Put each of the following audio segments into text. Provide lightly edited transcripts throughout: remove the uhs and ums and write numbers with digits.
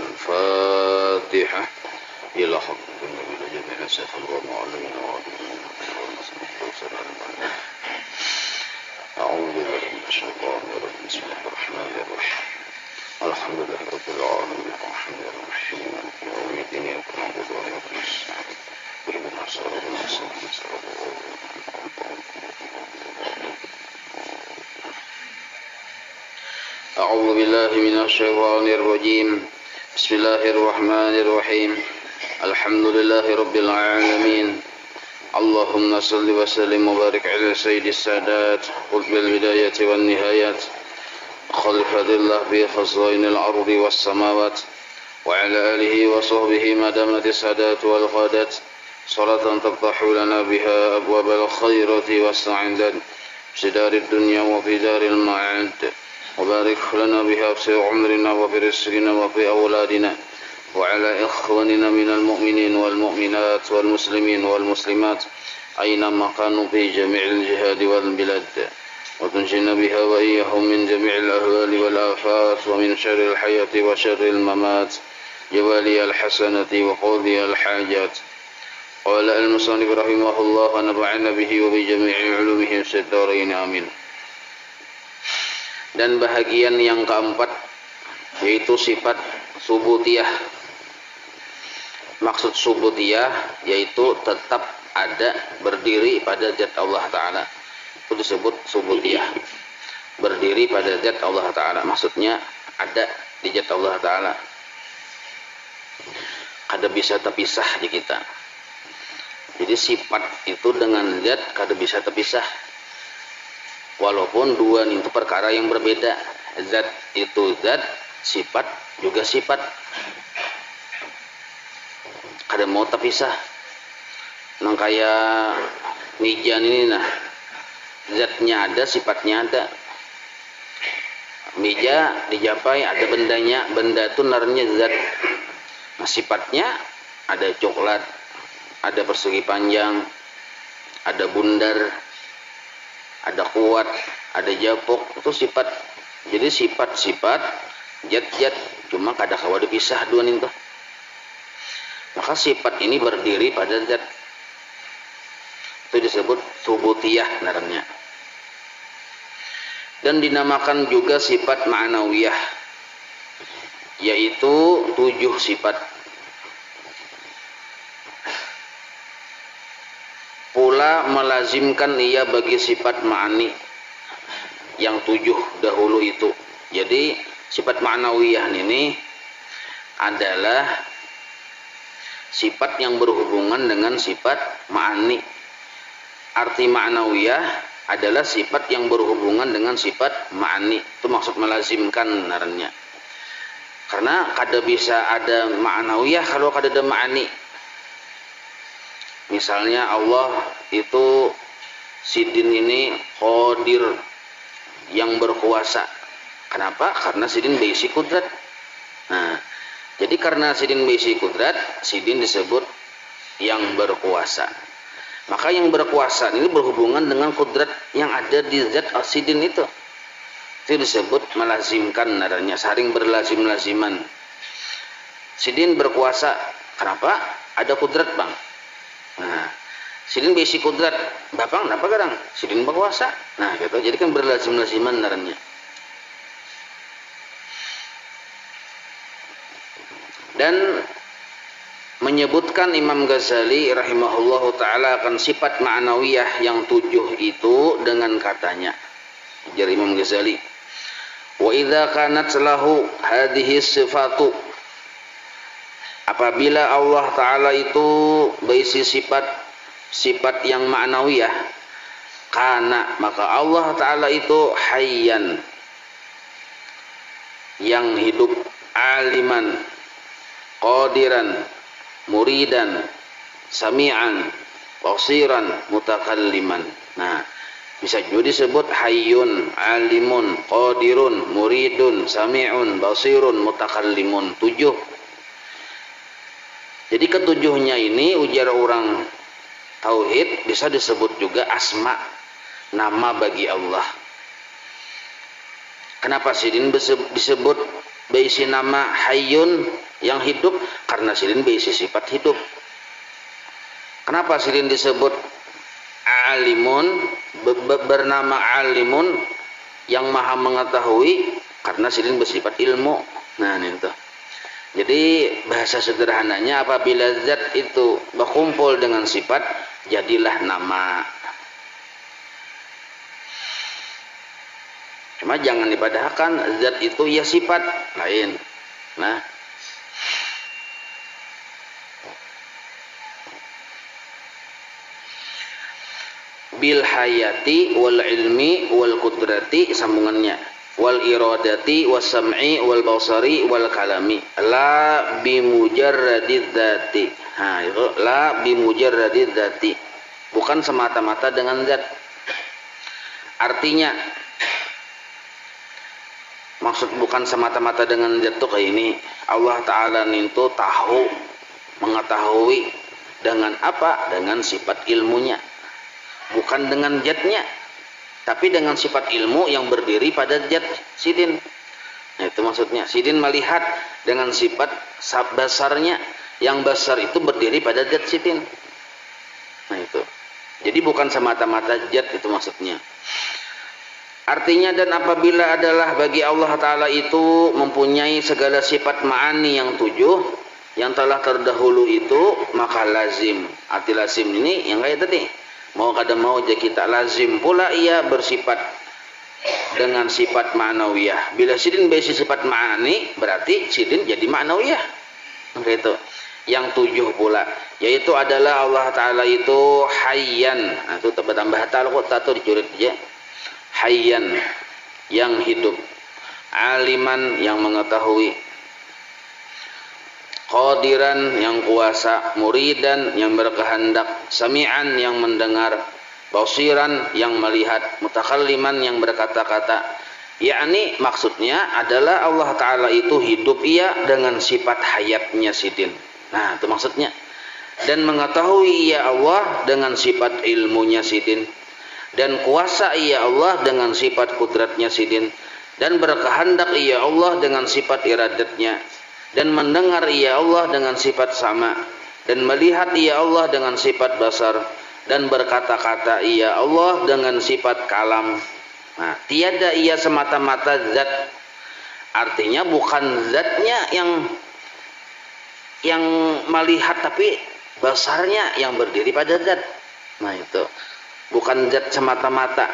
الفاتحة إلى حضرة النبي جميع الشيخ والمعلمين أعوذ بالله من الشيطان الرجيم بسم الله الرحمن الرحيم الحمد لله رب العالمين الرحمن الرحيم مالك يوم الدين إياك نعبد وإياك نستعين اهدنا الصراط المستقيم صراط أعوذ بالله من الشيطان الرجيم بسم الله الرحمن الرحيم الحمد لله رب العالمين اللهم صل وسلم وبارك على سيد السادات قطب البداية والنهايات خليفة الله في خزائن الأرض والسماوات وعلى آله وصحبه ما دامت السادات والقادات صلاة تفتح لنا بها أبواب الخيرات والسعادة في دار الدنيا وفي دار المعاد وبارك لنا بها في عمرنا وفي رزقنا وفي أولادنا وعلى إخواننا من المؤمنين والمؤمنات والمسلمين والمسلمات أينما كانوا في جميع الجهاد والبلاد وتنجينا بها وإياهم من جميع الأهوال والآفات ومن شر الحياة وشر الممات جوالي الحسنة وقضي الحاجات قال المصنف رحمه الله ونفعنا به وبجميع علومه في الدارين آمين. Dan bahagian yang keempat yaitu sifat subutiyah. Maksud subutiyah yaitu tetap ada berdiri pada zat Allah Ta'ala. Itu disebut subutiyah. Berdiri pada zat Allah Ta'ala. Maksudnya ada di zat Allah Ta'ala. Kada bisa terpisah di kita. Jadi sifat itu dengan zat kada bisa terpisah. Walaupun dua itu perkara yang berbeda. Zat itu zat, sifat juga sifat. Kada mau terpisah. Nang kayak mijan ini nah. Zatnya ada, sifatnya ada. Meja dijapai ada bendanya, benda itu narnya zat. Nah, sifatnya ada coklat, ada persegi panjang, ada bundar, ada kuat, ada japok, itu sifat. Jadi sifat-sifat, zat-zat, cuma kada kawa dipisah dua itu. Maka sifat ini berdiri pada zat. Itu disebut subutiyah namanya. Dan dinamakan juga sifat ma'nawiyah, yaitu 7 sifat. Pula melazimkan ia bagi sifat ma'ani yang 7 dahulu itu. Jadi sifat ma'nawiyah ini adalah sifat yang berhubungan dengan sifat ma'ani. Arti ma'nawiyah adalah sifat yang berhubungan dengan sifat ma'ani. Itu maksud melazimkan naranya. Karena kada bisa ada ma'nawiyah kalau kada ada ma'ani. Misalnya Allah itu sidin ini qadir yang berkuasa. Kenapa? Karena sidin berisi kudrat. Nah, jadi karena sidin berisi kudrat, sidin disebut yang berkuasa. Maka yang berkuasa ini berhubungan dengan kudrat yang ada di zat sidin itu. Itu disebut melazimkan adanya, saring berlazim-laziman. Sidin berkuasa. Kenapa? Ada kudrat, Bang. Nah, sidin berisi kudrat. Bapak, kenapa kadang? Sidin berkuasa. Nah, gitu. Jadi kan berlazim-laziman adanya. Dan menyebutkan Imam Ghazali rahimahullahu ta'ala akan sifat ma'nawiyah yang 7 itu dengan katanya. Ujar Imam Ghazali, wa idza kanat lahu hadhihi sifatu, apabila Allah Ta'ala itu berisi sifat yang ma'nawiyah, kana, maka Allah Ta'ala itu hayyan, yang hidup, aliman, qadiran, muridan, sami'an, basiran, mutakalliman. Nah, bisa juga disebut hayyun, alimun, qadirun, muridun, sami'un, basirun, mutakallimun. 7. Jadi ketujuhnya ini ujar orang Tauhid bisa disebut juga asma, nama bagi Allah. Kenapa sidin disebut berisi nama Hayyun yang hidup? Karena sidin berisi sifat hidup. Kenapa sidin disebut Alimun, bernama Alimun yang maha mengetahui? Karena sidin bersifat ilmu. Nah itu. Jadi bahasa sederhananya, apabila zat itu berkumpul dengan sifat, jadilah nama. Cuma jangan dipadahkan zat itu ya sifat lain. Nah, bil hayati wal ilmi wal qudrati, sambungannya, wal iradati was sam'i wal basari wal kalami, la bi mujarradid dzati. Nah, itu la bi mujarradid dzati, bukan semata-mata dengan zat. Artinya, maksud bukan semata-mata dengan zat itu kayak ini. Allah Ta'ala itu tahu, mengetahui dengan apa? Dengan sifat ilmunya, bukan dengan zatnya, tapi dengan sifat ilmu yang berdiri pada zat sidin. Nah, itu maksudnya. Sidin melihat dengan sifat basarnya, yang basar itu berdiri pada zat sidin. Nah itu. Jadi bukan semata-mata zat, itu maksudnya. Artinya, dan apabila adalah bagi Allah Ta'ala itu mempunyai segala sifat ma'ani yang 7 yang telah terdahulu itu, maka lazim. Arti lazim ini yang kayak tadi, mau kada mau aja kita lazim pula ia bersifat dengan sifat ma'nawiyah. Bila sidin berisi sifat ma'ani, berarti sidin jadi ma'nawiyah. Gitu. Yang 7 pula, yaitu adalah Allah Ta'ala itu hayyan. Nah, itu tambah ta'ala kok tato dicurit aja. Hayyan, yang hidup, aliman, yang mengetahui, qadiran, yang kuasa, muridan, yang berkehendak, sami'an, yang mendengar, basiran, yang melihat, mutakalliman, yang berkata-kata. Yakni maksudnya adalah Allah Ta'ala itu hidup ia dengan sifat hayatnya sidin. Nah itu maksudnya. Dan mengetahui ia Allah dengan sifat ilmunya sidin, dan kuasa ia Allah dengan sifat kudratnya sidin, dan berkehendak ia Allah dengan sifat iradatnya, dan mendengar ia Allah dengan sifat sama, dan melihat ia Allah dengan sifat basar, dan berkata-kata ia Allah dengan sifat kalam. Nah, tiada ia semata-mata zat. Artinya bukan zatnya yang melihat, tapi basarnya yang berdiri pada zat. Nah itu bukan zat semata-mata.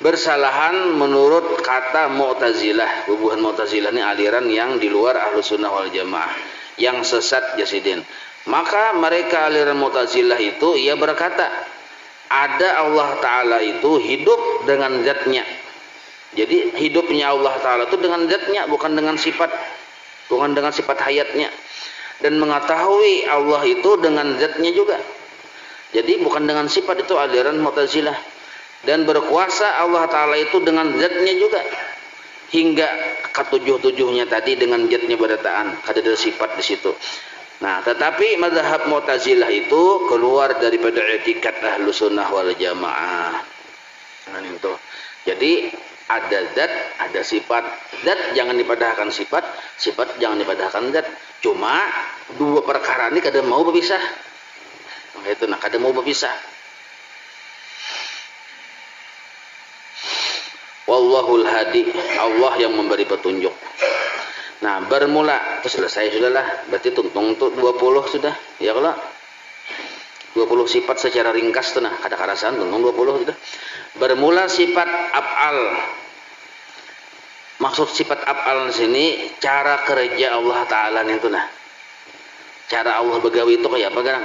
Bersalahan menurut kata Mu'tazilah. Bubuhan Mu'tazilah ini aliran yang di luar Ahlus Sunnah wal Jamaah, yang sesat jasidin. Maka mereka aliran Mu'tazilah itu, ia berkata ada Allah Ta'ala itu hidup dengan zatnya. Jadi hidupnya Allah Ta'ala itu dengan zatnya, bukan dengan sifat, bukan dengan sifat hayatnya. Dan mengetahui Allah itu dengan zatnya juga. Jadi bukan dengan sifat, itu aliran Mu'tazilah. Dan berkuasa Allah Ta'ala itu dengan zatnya juga, hingga ketujuh-tujuhnya tadi dengan zatnya berataan, ada sifat di situ. Nah, tetapi mazhab Mu'tazilah itu keluar daripada etikat Ahlus Sunnah wal Jamaah. Nah itu. Jadi ada zat, ada sifat. Zat jangan dipadahkan sifat, sifat jangan dipadahkan zat. Cuma dua perkara ini kada mau berpisah. Itu nak kada mau berpisah. Wallahul hadi, Allah yang memberi petunjuk. Nah, bermula itu selesai sudahlah. Berarti tuntung untuk 20 sudah. Ya kalau 20 sifat secara ringkas tuh nah, kada karasan tuntung 20 sudah. Bermula sifat af'al. Maksud sifat af'al di sini cara kerja Allah Ta'ala itu nah. Cara Allah begawi itu kayak apa kan?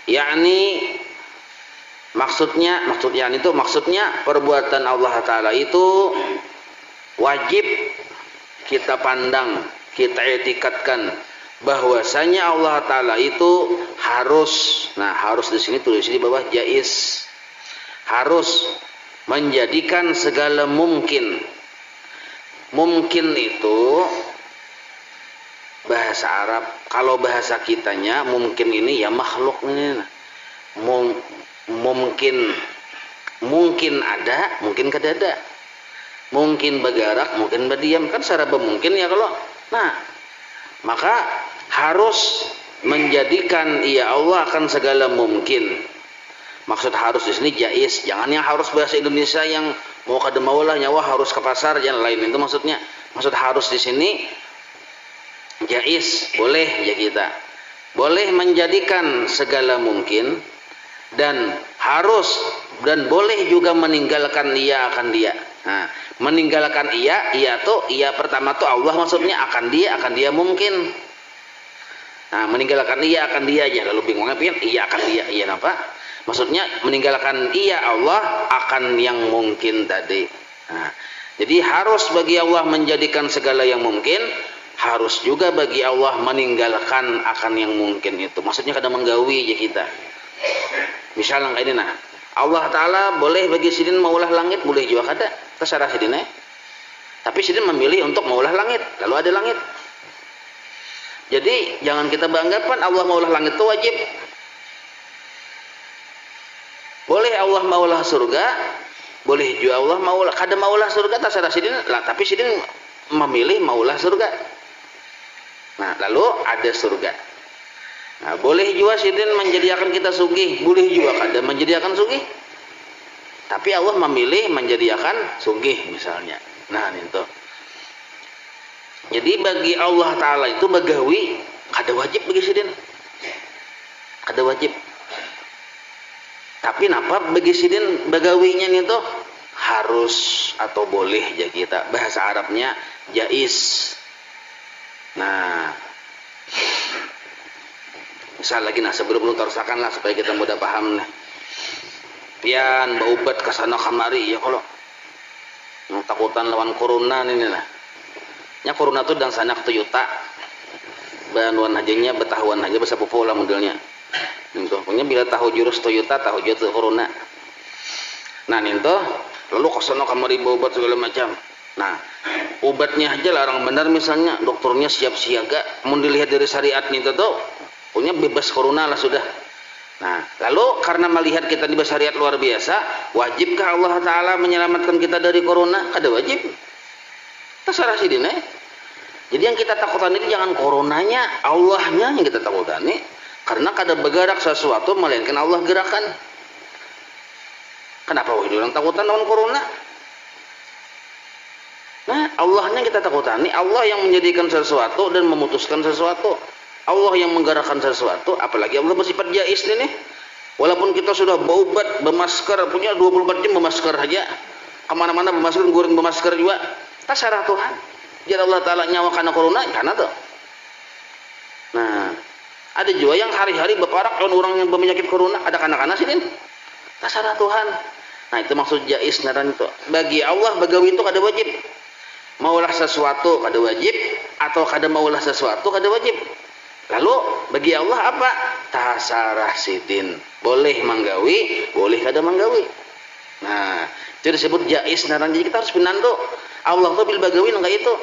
Yakni maksudnya perbuatan Allah Ta'ala itu wajib kita pandang, kita etikatkan bahwasanya Allah Ta'ala itu harus, nah harus di sini tulis di bawah jaiz, harus menjadikan segala mungkin. Mungkin itu bahasa Arab. Kalau bahasa kitanya mungkin ini ya makhluk ini. mungkin ada, mungkin kada ada, mungkin bergerak, mungkin berdiam, kan secara mungkin ya kalau. Nah, maka harus menjadikan ya Allah akan segala mungkin. Maksud harus di sini jais, jangan yang harus bahasa Indonesia yang mau kada maulah nyawa harus ke pasar jangan lain itu maksudnya. Maksud harus di sini jais, boleh ya kita. Boleh menjadikan segala mungkin dan harus dan boleh juga meninggalkan ia akan dia. Nah, meninggalkan ia tuh ia pertama tuh Allah maksudnya akan dia mungkin. Nah, meninggalkan ia akan dia aja lalu bingungnya pian ia akan dia iya apa? Maksudnya meninggalkan ia Allah akan yang mungkin tadi. Nah, jadi harus bagi Allah menjadikan segala yang mungkin, harus juga bagi Allah meninggalkan akan yang mungkin itu. Maksudnya kada menggawi aja kita. Misalnya kayak ini nah, Allah Ta'ala boleh bagi sidin maulah langit, boleh juga kada. Terserah sidin Tapi sidin memilih untuk maulah langit, lalu ada langit. Jadi jangan kita beranggapan Allah maulah langit itu wajib. Boleh Allah maulah surga, boleh juga Allah maulah kada maulah surga terserah sidin lah, tapi sidin memilih maulah surga. Nah, lalu ada surga. Nah, boleh juga sidin menjadikan kita sugih, boleh juga kada menjadikan sugih. Tapi Allah memilih menjadikan sugih misalnya. Nah, itu. Jadi bagi Allah Ta'ala itu bagawi kada wajib bagi sidin. Kada wajib. Tapi napa bagi sidin bagawinya itu harus atau boleh ya kita. Bahasa Arabnya jais. Nah, misal lagi nah sebelum lu terusakan lah supaya kita mudah paham nih. Pian baubat kesana kamari ya kalau yang takutan lawan corona ini lah. Nya corona tuh dan sanak Toyota. Banuan hajanya betahuan aja bahasa popo lah modelnya. Pokoknya bila tahu jurus Toyota, tahu jurus corona. Nah, ninto lalu kesana kamari obat segala macam. Nah, obatnya aja larang benar misalnya, dokternya siap siaga. Mau dilihat dari syariat ninto tuh, pokoknya bebas corona lah sudah. Nah, lalu karena melihat kita di syariat luar biasa, wajibkah Allah Ta'ala menyelamatkan kita dari corona? Kada wajib. Terserah sidin Jadi yang kita takutan ini jangan coronanya, Allahnya yang kita takutan nih. Karena kada bergerak sesuatu melainkan Allah gerakan. Kenapa orang takutan lawan corona? Nah, Allahnya kita takutani, Allah yang menjadikan sesuatu dan memutuskan sesuatu. Allah yang menggerakkan sesuatu, apalagi Allah bersifat jais nih. Walaupun kita sudah baubat, bermasker, punya 24 jam bermasker aja. Kemana-mana bermasker, goreng bermasker juga. Terserah Tuhan. Jadi Allah Ta'ala nyawa karena corona, karena tuh. Nah, ada juga yang hari-hari berparak lawan orang yang berpenyakit corona, ada kana-kana sidin. Terserah Tuhan. Nah, itu maksud jais naran itu. Bagi Allah bagawi itu kada wajib. Maulah sesuatu kada wajib atau kada maulah sesuatu kada wajib. Lalu bagi Allah apa? Tasarah sidin. Boleh manggawi, boleh kada manggawi. Nah, itu disebut jais naran. Jadi kita harus pinando. Allah tuh bil bagawi nang kaya itu.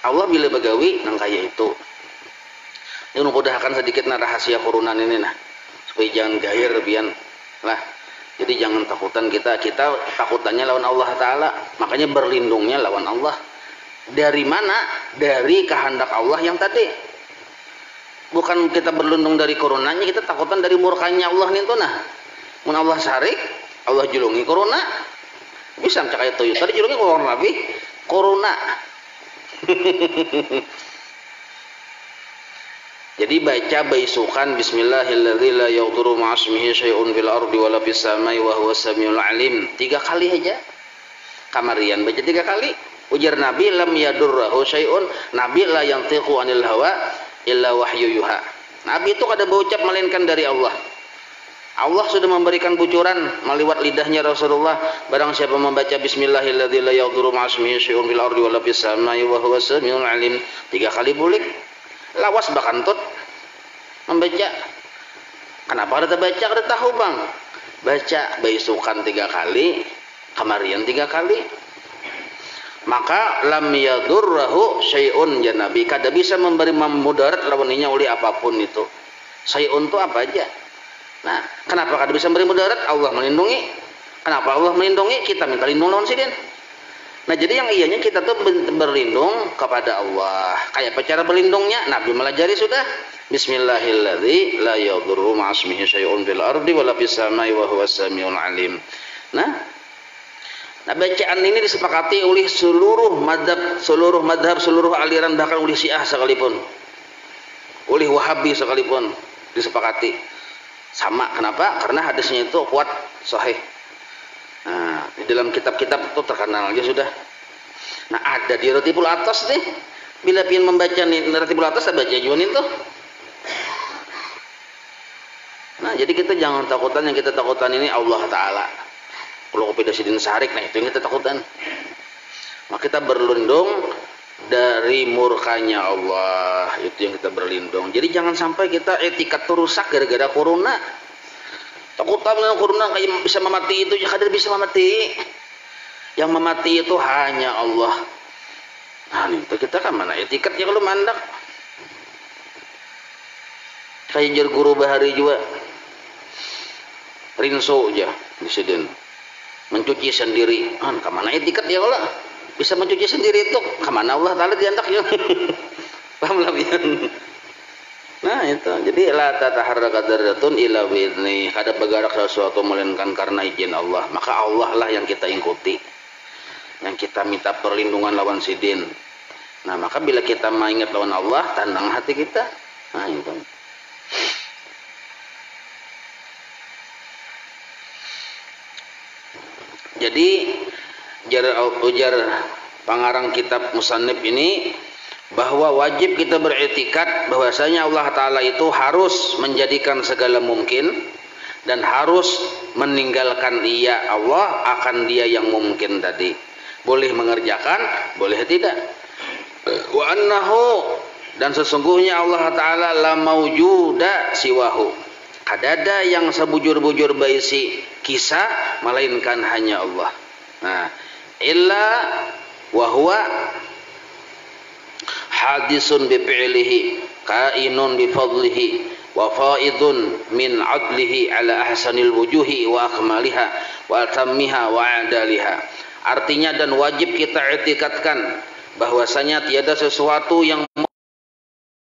Allah bila bagawi nang kaya itu. Ini mudahkan sedikit nah rahasia corona ini nah. Supaya jangan gair bian lah. Jadi jangan takutan kita takutannya lawan Allah Ta'ala. Makanya berlindungnya lawan Allah. Dari mana? Dari kehendak Allah yang tadi. Bukan kita berlindung dari coronanya, kita takutan dari murkanya Allah nih tuh nah. Mun Allah sarik, Allah julungi corona. Bisa mencak itu tadi julungi corona lebih corona. Jadi baca baisukan bismillahilladzi la yadurru ma'asmihi syai'un fil ardi wala fis samai wa huwas samiul alim. 3 kali aja. Kamarian baca 3 kali. Ujar Nabi lam yadurruhu syai'un, Nabi la yantiqu anil hawa illa wahyu yuha. Nabi itu kada berucap melainkan dari Allah. Allah sudah memberikan bocoran melewat lidahnya Rasulullah. Barang siapa membaca bismillahilladzi la yadurru ma'asmihi syai'un fil ardi wala fis samai wa huwas samiul alim 3 kali boleh. Lawas bakantut membaca. Kenapa ada baca? Kada tahu bang. Baca baisukan 3 kali, kamarian 3 kali. Maka lam yadurrahu syai'un ya Nabi. Kada bisa memberi mudarat lawannya oleh apapun itu. Syai'un itu apa aja. Nah, kenapa kada bisa beri mudarat? Allah melindungi. Kenapa Allah melindungi? Kita minta lindung lawan sidin. Nah, jadi yang iyanya kita tuh berlindung kepada Allah. Kayak apa cara berlindungnya? Nabi melajari sudah. Bismillahirrahmanirrahim. La yadurru ma'asmihi syai'un fil ardi wala fis samai wa huwas samiul alim. Nah, bacaan ini disepakati oleh seluruh madhab, seluruh aliran, bahkan oleh Syiah sekalipun, oleh Wahabi sekalipun disepakati sama. Kenapa? Karena hadisnya itu kuat, sahih. Nah, di dalam kitab-kitab itu terkenal aja sudah. Nah, ada di Ratibul Atas nih. Bila ingin membaca nih Ratibul Atas, baca juanin tuh. Nah, jadi kita jangan takutan, yang kita takutan ini Allah Ta'ala. Kalau kopi dasidin sarik, nah itu yang kita takutan. Maka kita berlindung dari murkanya Allah, itu yang kita berlindung. Jadi jangan sampai kita etikat tuh rusak gara-gara corona. Takut dengan corona kayak bisa memati itu, ya kadang bisa memati. Yang memati itu hanya Allah. Nah, itu kita kan mana etikatnya kalau mandak. Kayak jar guru bahari juga. Rinso aja disiden. Mencuci sendiri. Kemana etikat ya kalau bisa mencuci sendiri itu? Kemana Allah Ta'ala diantak ya? Paham lah ya? Nah itu, jadi la tataharraka dzarratun illa bi'idznih. Kada bergerak sesuatu melainkan karena izin Allah. Maka Allah lah yang kita ikuti, yang kita minta perlindungan lawan sidin. Nah maka bila kita mengingat lawan Allah, tenang hati kita. Nah itu. Jadi ujar pengarang kitab Musannif ini, bahwa wajib kita beriktikad bahwasanya Allah Ta'ala itu harus menjadikan segala mungkin dan harus meninggalkan Dia Allah akan Dia yang mungkin tadi. Boleh mengerjakan, boleh tidak. Wa annahu, dan sesungguhnya Allah Ta'ala la maujuda siwahu. Kadada yang sebujur-bujur baisi kisah melainkan hanya Allah. Nah, illa wa huwa hadisun bi fi'lihi kainun bi fadlihi wa faidun min adlihi ala ahsanil wujuhi wa akmaliha wa atammiha wa adaliha. Artinya, dan wajib kita i'tikadkan bahwasanya tiada sesuatu yang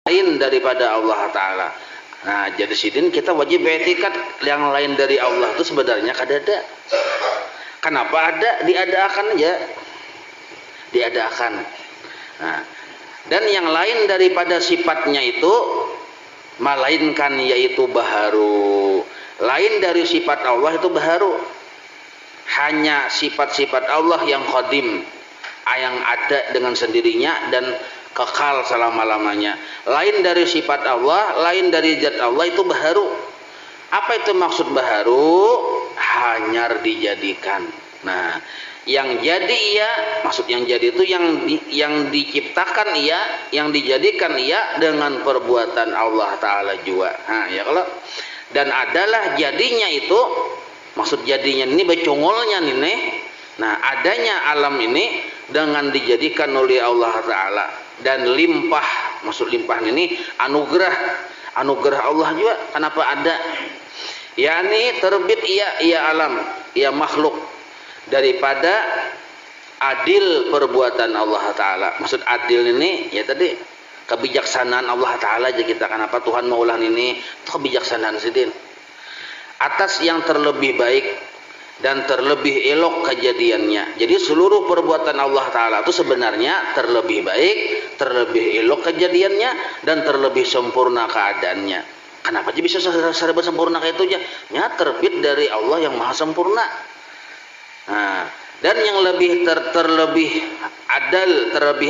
lain daripada Allah Ta'ala. Nah, jadi sidin kita wajib i'tikad yang lain dari Allah itu sebenarnya kada ada. Kenapa ada? Diadakan aja. Diadakan. Nah, dan yang lain daripada sifatnya itu melainkan yaitu baharu. Lain dari sifat Allah itu baharu. Hanya sifat-sifat Allah yang qadim, yang ada dengan sendirinya dan kekal selama-lamanya. Lain dari sifat Allah, lain dari zat Allah itu baharu. Apa itu maksud baharu? Hanyar dijadikan. Nah, yang jadi ia, maksud yang jadi itu yang diciptakan ia, yang dijadikan ia dengan perbuatan Allah Ta'ala juga. Nah, ya kalau dan adalah jadinya itu, maksud jadinya ini becongolnya nih. Nah, adanya alam ini dengan dijadikan oleh Allah Ta'ala dan limpah, maksud limpah ini anugerah Allah juga. Kenapa ada? Yani terbit ia alam, ia makhluk daripada adil perbuatan Allah Ta'ala. Maksud adil ini ya tadi kebijaksanaan Allah Ta'ala aja kita. Kenapa Tuhan maulah ini? Itu kebijaksanaan sidin atas yang terlebih baik dan terlebih elok kejadiannya. Jadi seluruh perbuatan Allah Ta'ala itu sebenarnya terlebih baik, terlebih elok kejadiannya, dan terlebih sempurna keadaannya. Kenapa aja bisa serba sempurna kayak itu aja? Ya terbit dari Allah yang maha sempurna. Nah, dan yang terlebih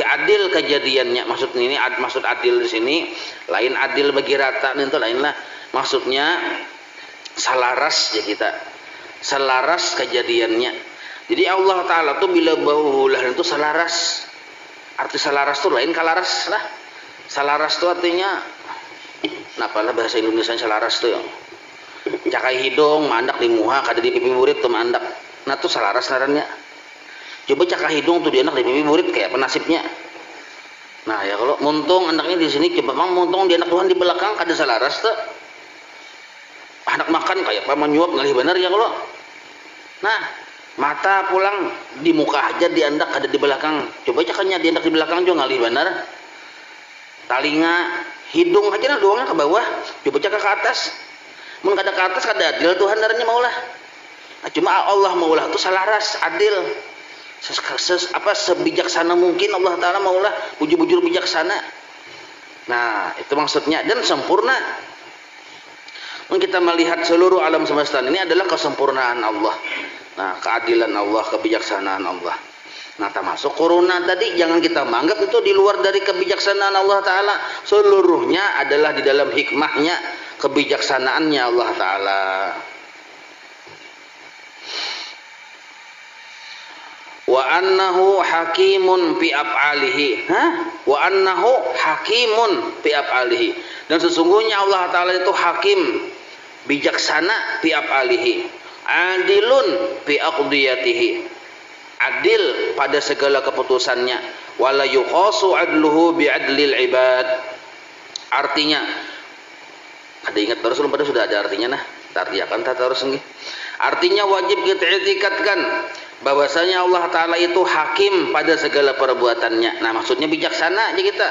adil kejadiannya. Maksud ini maksud adil di sini lain adil bagi rata, itu lainlah. Maksudnya selaras ya kita. Selaras kejadiannya. Jadi Allah Ta'ala tuh bila bahulah itu selaras. Arti selaras tuh lain kalaras lah. Selaras tuh artinya kenapa lah bahasa Indonesia selaras tuh ya. Cakai hidung mandak di muha kada di pipi murid tuh mandak. Nah tuh selaras narannya. Coba cakai hidung tuh dia anak di pipi murid kayak penasibnya. Nah ya kalau muntung anaknya di sini coba bang muntung dia anak Tuhan di belakang kada selaras tuh. anak makan kayak apa menyuap ngalih bener ya kalau. Nah, mata pulang di muka aja diandak ada di belakang. Coba cakanya diandak di belakang juga ngalih bener. Talinga, hidung aja nah doangnya ke bawah. Coba cak ke atas. Mun kada ke atas kada adil Tuhan darahnya maulah. Nah, cuma Allah maulah itu salaras adil. Sebijaksana mungkin Allah Ta'ala maulah bujur-bujur bijaksana. Nah, itu maksudnya dan sempurna. Kita melihat seluruh alam semesta ini adalah kesempurnaan Allah. Nah, keadilan Allah, kebijaksanaan Allah. Nah, termasuk corona tadi jangan kita menganggap itu di luar dari kebijaksanaan Allah Ta'ala. Seluruhnya adalah di dalam hikmahnya, kebijaksanaannya Allah Ta'ala. Wa annahu hakimun fi af'alihi. Wa annahu hakimun fi af'alihi. Dan sesungguhnya Allah Ta'ala itu hakim, bijaksana fi af'alihi, adilun fi aqdiyatihi, adil pada segala keputusannya, wala yuqasu adluhu bi adlil ibad. Artinya ada ingat terus pada sudah ada artinya nah artiakan terus nggih. Artinya wajib kita etikatkan bahwasanya Allah Ta'ala itu hakim pada segala perbuatannya. Nah, maksudnya bijaksana aja kita,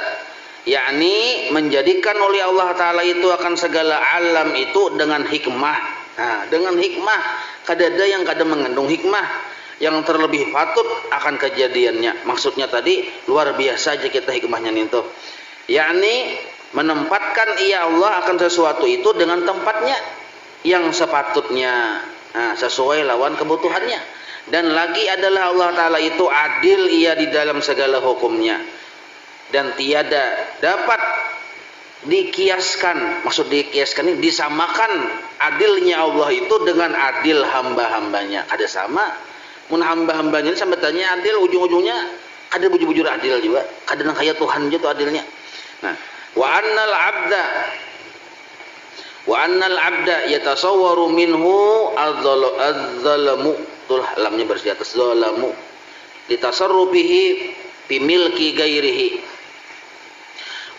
yakni menjadikan oleh Allah Ta'ala itu akan segala alam itu dengan hikmah. Nah, dengan hikmah, kadada yang kada mengandung hikmah yang terlebih patut akan kejadiannya. Maksudnya tadi luar biasa aja kita hikmahnya itu, yakni menempatkan ia Allah akan sesuatu itu dengan tempatnya yang sepatutnya, sesuai lawan kebutuhannya. Dan lagi adalah Allah Ta'ala itu adil ia di dalam segala hukumnya, dan tiada dapat dikiaskan, maksud dikiaskan ini disamakan adilnya Allah itu dengan adil hamba-hambanya. Ada sama mun hamba-hambanya sambatanya adil, ujung-ujungnya ada bujur-bujur adil juga, kadang kayak Tuhan juga adilnya. Nah, wa annal abda yatasawwaru minhu az-zalamu, lamnya bersih atas zalamu, litasarrufihi fi milki ghairihi,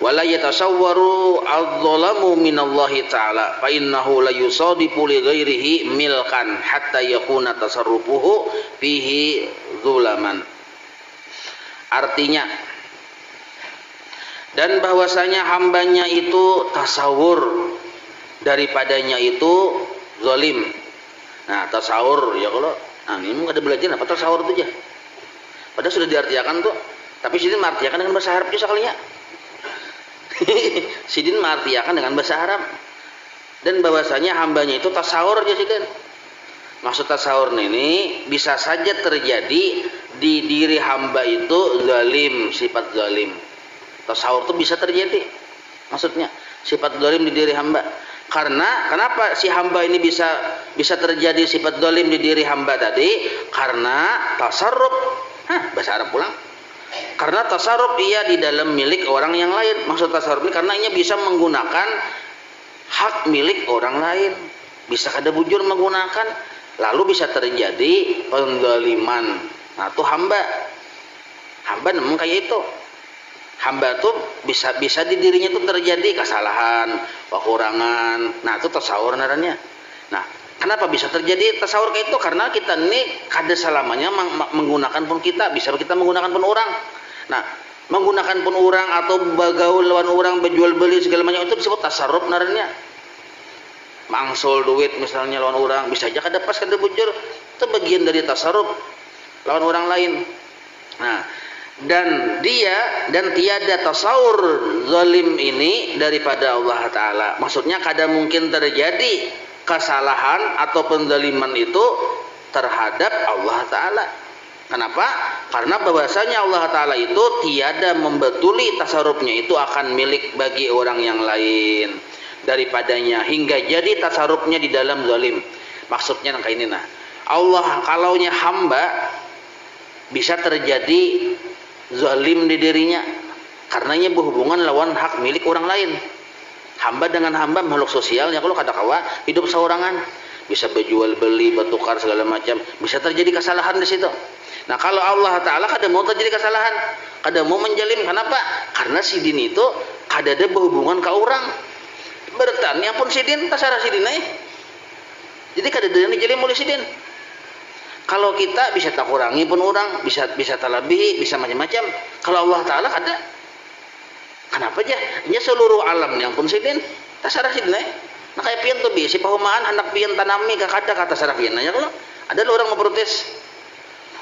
wala yatasawwaru az-zalamu minallahi ta'ala fa innahu la yusadifu li ghairihi milkan hatta yakuna tasarrufuhu fihi zulaman. Artinya, dan bahwasanya hambanya itu tasawur daripadanya itu zalim. Nah, tasawur ya kalau ini mau ada belajar apa tasawur itu aja. Padahal sudah diartikan tuh, tapi sidin mengartikan dengan bahasa Arab juga sekalinya. Sidin mengartikan dengan bahasa Arab. Dan bahwasanya hambanya itu tasawur aja sih kan. Maksud tasawur ini bisa saja terjadi di diri hamba itu zalim, sifat zalim. Tasawur itu bisa terjadi. Maksudnya sifat zalim di diri hamba. Karena kenapa si hamba ini bisa terjadi sifat zalim di diri hamba tadi? Karena tasarruf, bahasa Arab pulang. Karena tasarruf ia di dalam milik orang yang lain. Maksud tasarruf ini karena ia bisa menggunakan hak milik orang lain. Bisa kada bujur menggunakan, lalu bisa terjadi penzaliman. Nah, itu hamba memang kayak itu. Hamba tuh bisa di dirinya tuh terjadi kesalahan, kekurangan. Nah, itu tasawur narannya. Nah, kenapa bisa terjadi tasawur kayak itu? Karena kita ini kada selamanya menggunakan pun kita, bisa kita menggunakan pun orang. Nah, menggunakan pun orang atau bagaul lawan orang, berjual beli segala macam itu disebut tasarruf narannya. Mangsul duit misalnya lawan orang, bisa aja kada pas kada bujur, itu bagian dari tasarruf lawan orang lain. Nah, dan tiada tasawur zalim ini daripada Allah Ta'ala. Maksudnya kada mungkin terjadi kesalahan atau penzaliman itu terhadap Allah Ta'ala. Kenapa? Karena bahwasanya Allah Ta'ala itu tiada membetuli tasarrufnya itu akan milik bagi orang yang lain daripadanya, hingga jadi tasarrufnya di dalam zalim. Maksudnya kayak ini nah, Allah kalaunya hamba bisa terjadi zalim di dirinya karenanya berhubungan lawan hak milik orang lain. Hamba dengan hamba makhluk sosial ya, kalau kada kawa hidup seorangan, bisa berjual beli, bertukar segala macam, bisa terjadi kesalahan di situ. Nah, kalau Allah Ta'ala kada mau terjadi kesalahan, kada mau menjalim. Kenapa? Karena sidin itu kada ada berhubungan ke orang. Bertanya pun sidin tasarah sidin Jadi kadadeuan jadi mulai sidin. Kalau kita bisa tak kurangi pun orang, bisa talabihi, bisa macam-macam. Kalau Allah Taala kada. Kenapa aja? Nya seluruh alam yang pun sidin, tasarah sidin. Nah kayak pian tuh si pahumaan anak pian tanami ka kada kata sarah pian. Nanya kalau ada orang mau protes.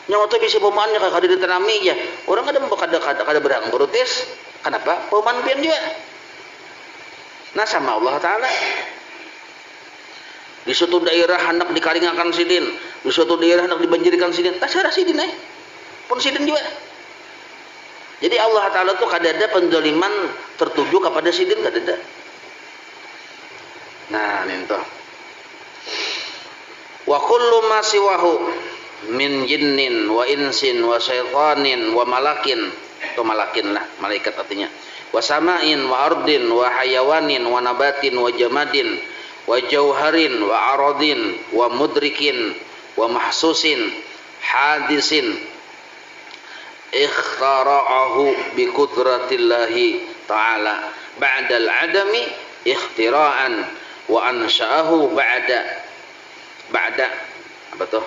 Nya waktu bisa pahumaan nya kada ditanami aja. Orang kada berhak protes. Kenapa? Pahumaan pian juga. Nah sama Allah Taala. Di suatu daerah hendak dikaringakan sidin, di suatu daerah hendak dibanjirkan sidin, tasarah sidin pun sidin juga. Jadi Allah Ta'ala itu kadada pendzaliman tertuju kepada sidin, kadada. Nah itu wa kullu ma siwahu min jinnin wa insin wa syaitanin wa malakin, atau malakin lah, malaikat artinya, wa samain wa ardin wa hayawanin wa nabatin wa jamadin wa jauharin wa aradin wa mudrikin wa mahsusin hadisin ikhtara'ahu bi qudratillahi ta'ala ba'dal adami ikhtira'an wa ansha'ahu ba'da apa tuh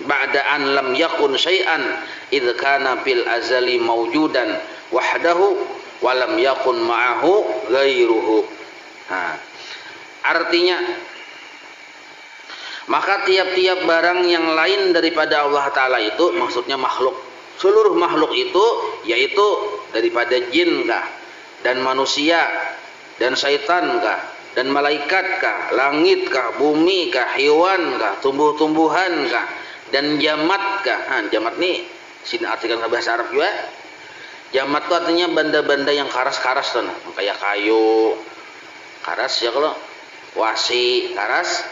ba'da an lam yakun syai'an idh kana fil azali mawjudan wahdahu wa lam yakun ma'ahu ghairuhu. Artinya, maka tiap-tiap barang yang lain daripada Allah Ta'ala itu, maksudnya makhluk, seluruh makhluk itu, yaitu daripada jin kah, dan manusia, dan syaitan kah, dan malaikat kah, langit kah, bumi kah, hewan kah, tumbuh-tumbuhan kah, dan jamat kah. Jamat nih, sini artikan ke bahasa Arab juga. Jamat itu artinya benda-benda yang karas-karas tuh, kayak kayu, karas ya kalau wasi karas,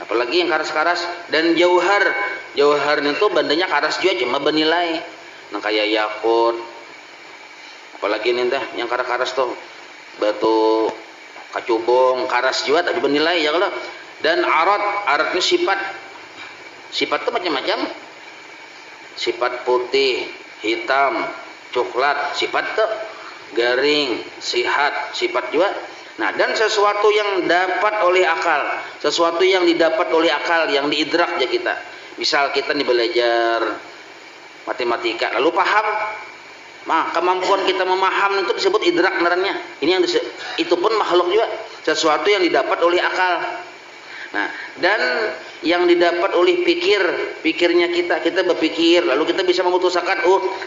apalagi yang karas-karas, dan jauhar itu bandanya karas juga cuma bernilai, nah kayak yakut, apalagi ini teh yang karas-karas tuh batu kacubung karas juga tapi bernilai ya kalau. Dan aratnya sifat tuh macam-macam, sifat putih, hitam, coklat, sifat tuh garing, sihat, sifat juga. Nah, dan sesuatu yang dapat oleh akal, sesuatu yang didapat oleh akal, yang diidrak ya kita. Misal kita nih belajar matematika, lalu paham, kemampuan kita memaham itu disebut idrak ngarannya. Ini yang itu pun makhluk juga, sesuatu yang didapat oleh akal. Nah, dan yang didapat oleh pikirnya kita berpikir, lalu kita bisa memutuskan,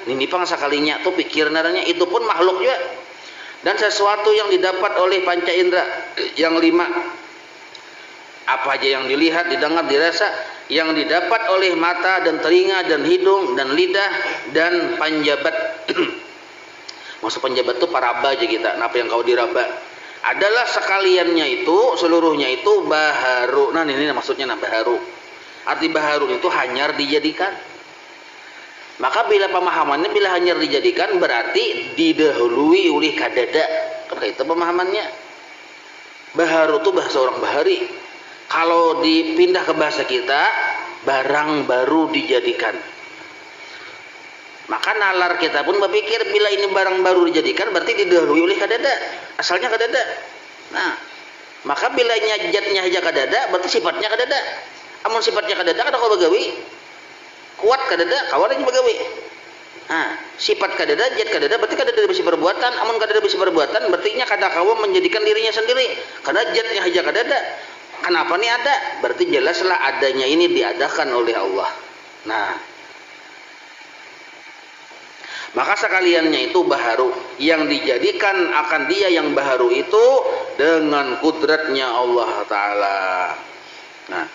ini pang sekalinya tuh pikir ngarannya, itu pun makhluk juga. Dan sesuatu yang didapat oleh panca indera yang 5, apa aja yang dilihat, didengar, dirasa, yang didapat oleh mata dan telinga dan hidung dan lidah dan panjabat. Maksud panjabat itu paraba aja kita. Nah, apa yang kau diraba adalah sekaliannya itu, seluruhnya itu baharu. Nah ini maksudnya baharu. Arti baharu itu hanyar dijadikan. Maka bila pemahamannya bila hanyar dijadikan berarti didahului oleh kadada. Karena itu pemahamannya. Baharu itu bahasa orang bahari. Kalau dipindah ke bahasa kita, barang baru dijadikan. Maka nalar kita pun berpikir bila ini barang baru dijadikan berarti didahului oleh kadada. Asalnya kadada. Nah, maka bila jatnya aja kadada berarti sifatnya kadada. Amun sifatnya kadada kada kau bagawi. Kuat kadada, kawannya bagawi. Nah, sifat kadada, jat kadada berarti kadada bisa perbuatan. Amun kadada bisa perbuatan berarti nya kada kawan menjadikan dirinya sendiri. Karena jatnya aja kadada. Kenapa nih ada? Berarti jelaslah adanya ini diadakan oleh Allah. Nah, maka sekaliannya itu baharu, yang dijadikan akan dia yang baharu itu dengan kudratnya Allah Ta'ala. Nah,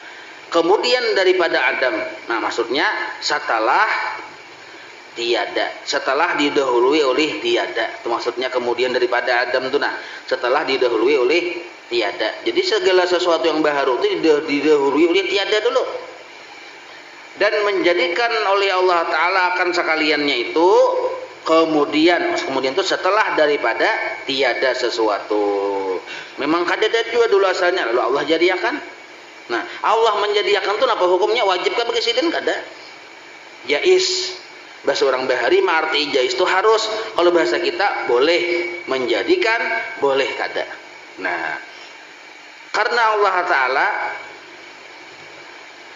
kemudian daripada Adam, nah maksudnya setelah tiada, setelah didahului oleh tiada, itu maksudnya kemudian daripada Adam itu, nah setelah didahului oleh tiada. Jadi segala sesuatu yang baharu itu didahului oleh tiada dulu, dan menjadikan oleh Allah Ta'ala akan sekaliannya itu kemudian itu setelah daripada tiada sesuatu. Memang kadada juga dulu asalnya, lalu Allah jadikan. Nah, Allah menjadikan itu apa hukumnya? Wajibkah bagi sidin? Kada. Jais. Bahasa orang bahari arti jais itu harus. Kalau bahasa kita boleh menjadikan, boleh kada. Nah, karena Allah Ta'ala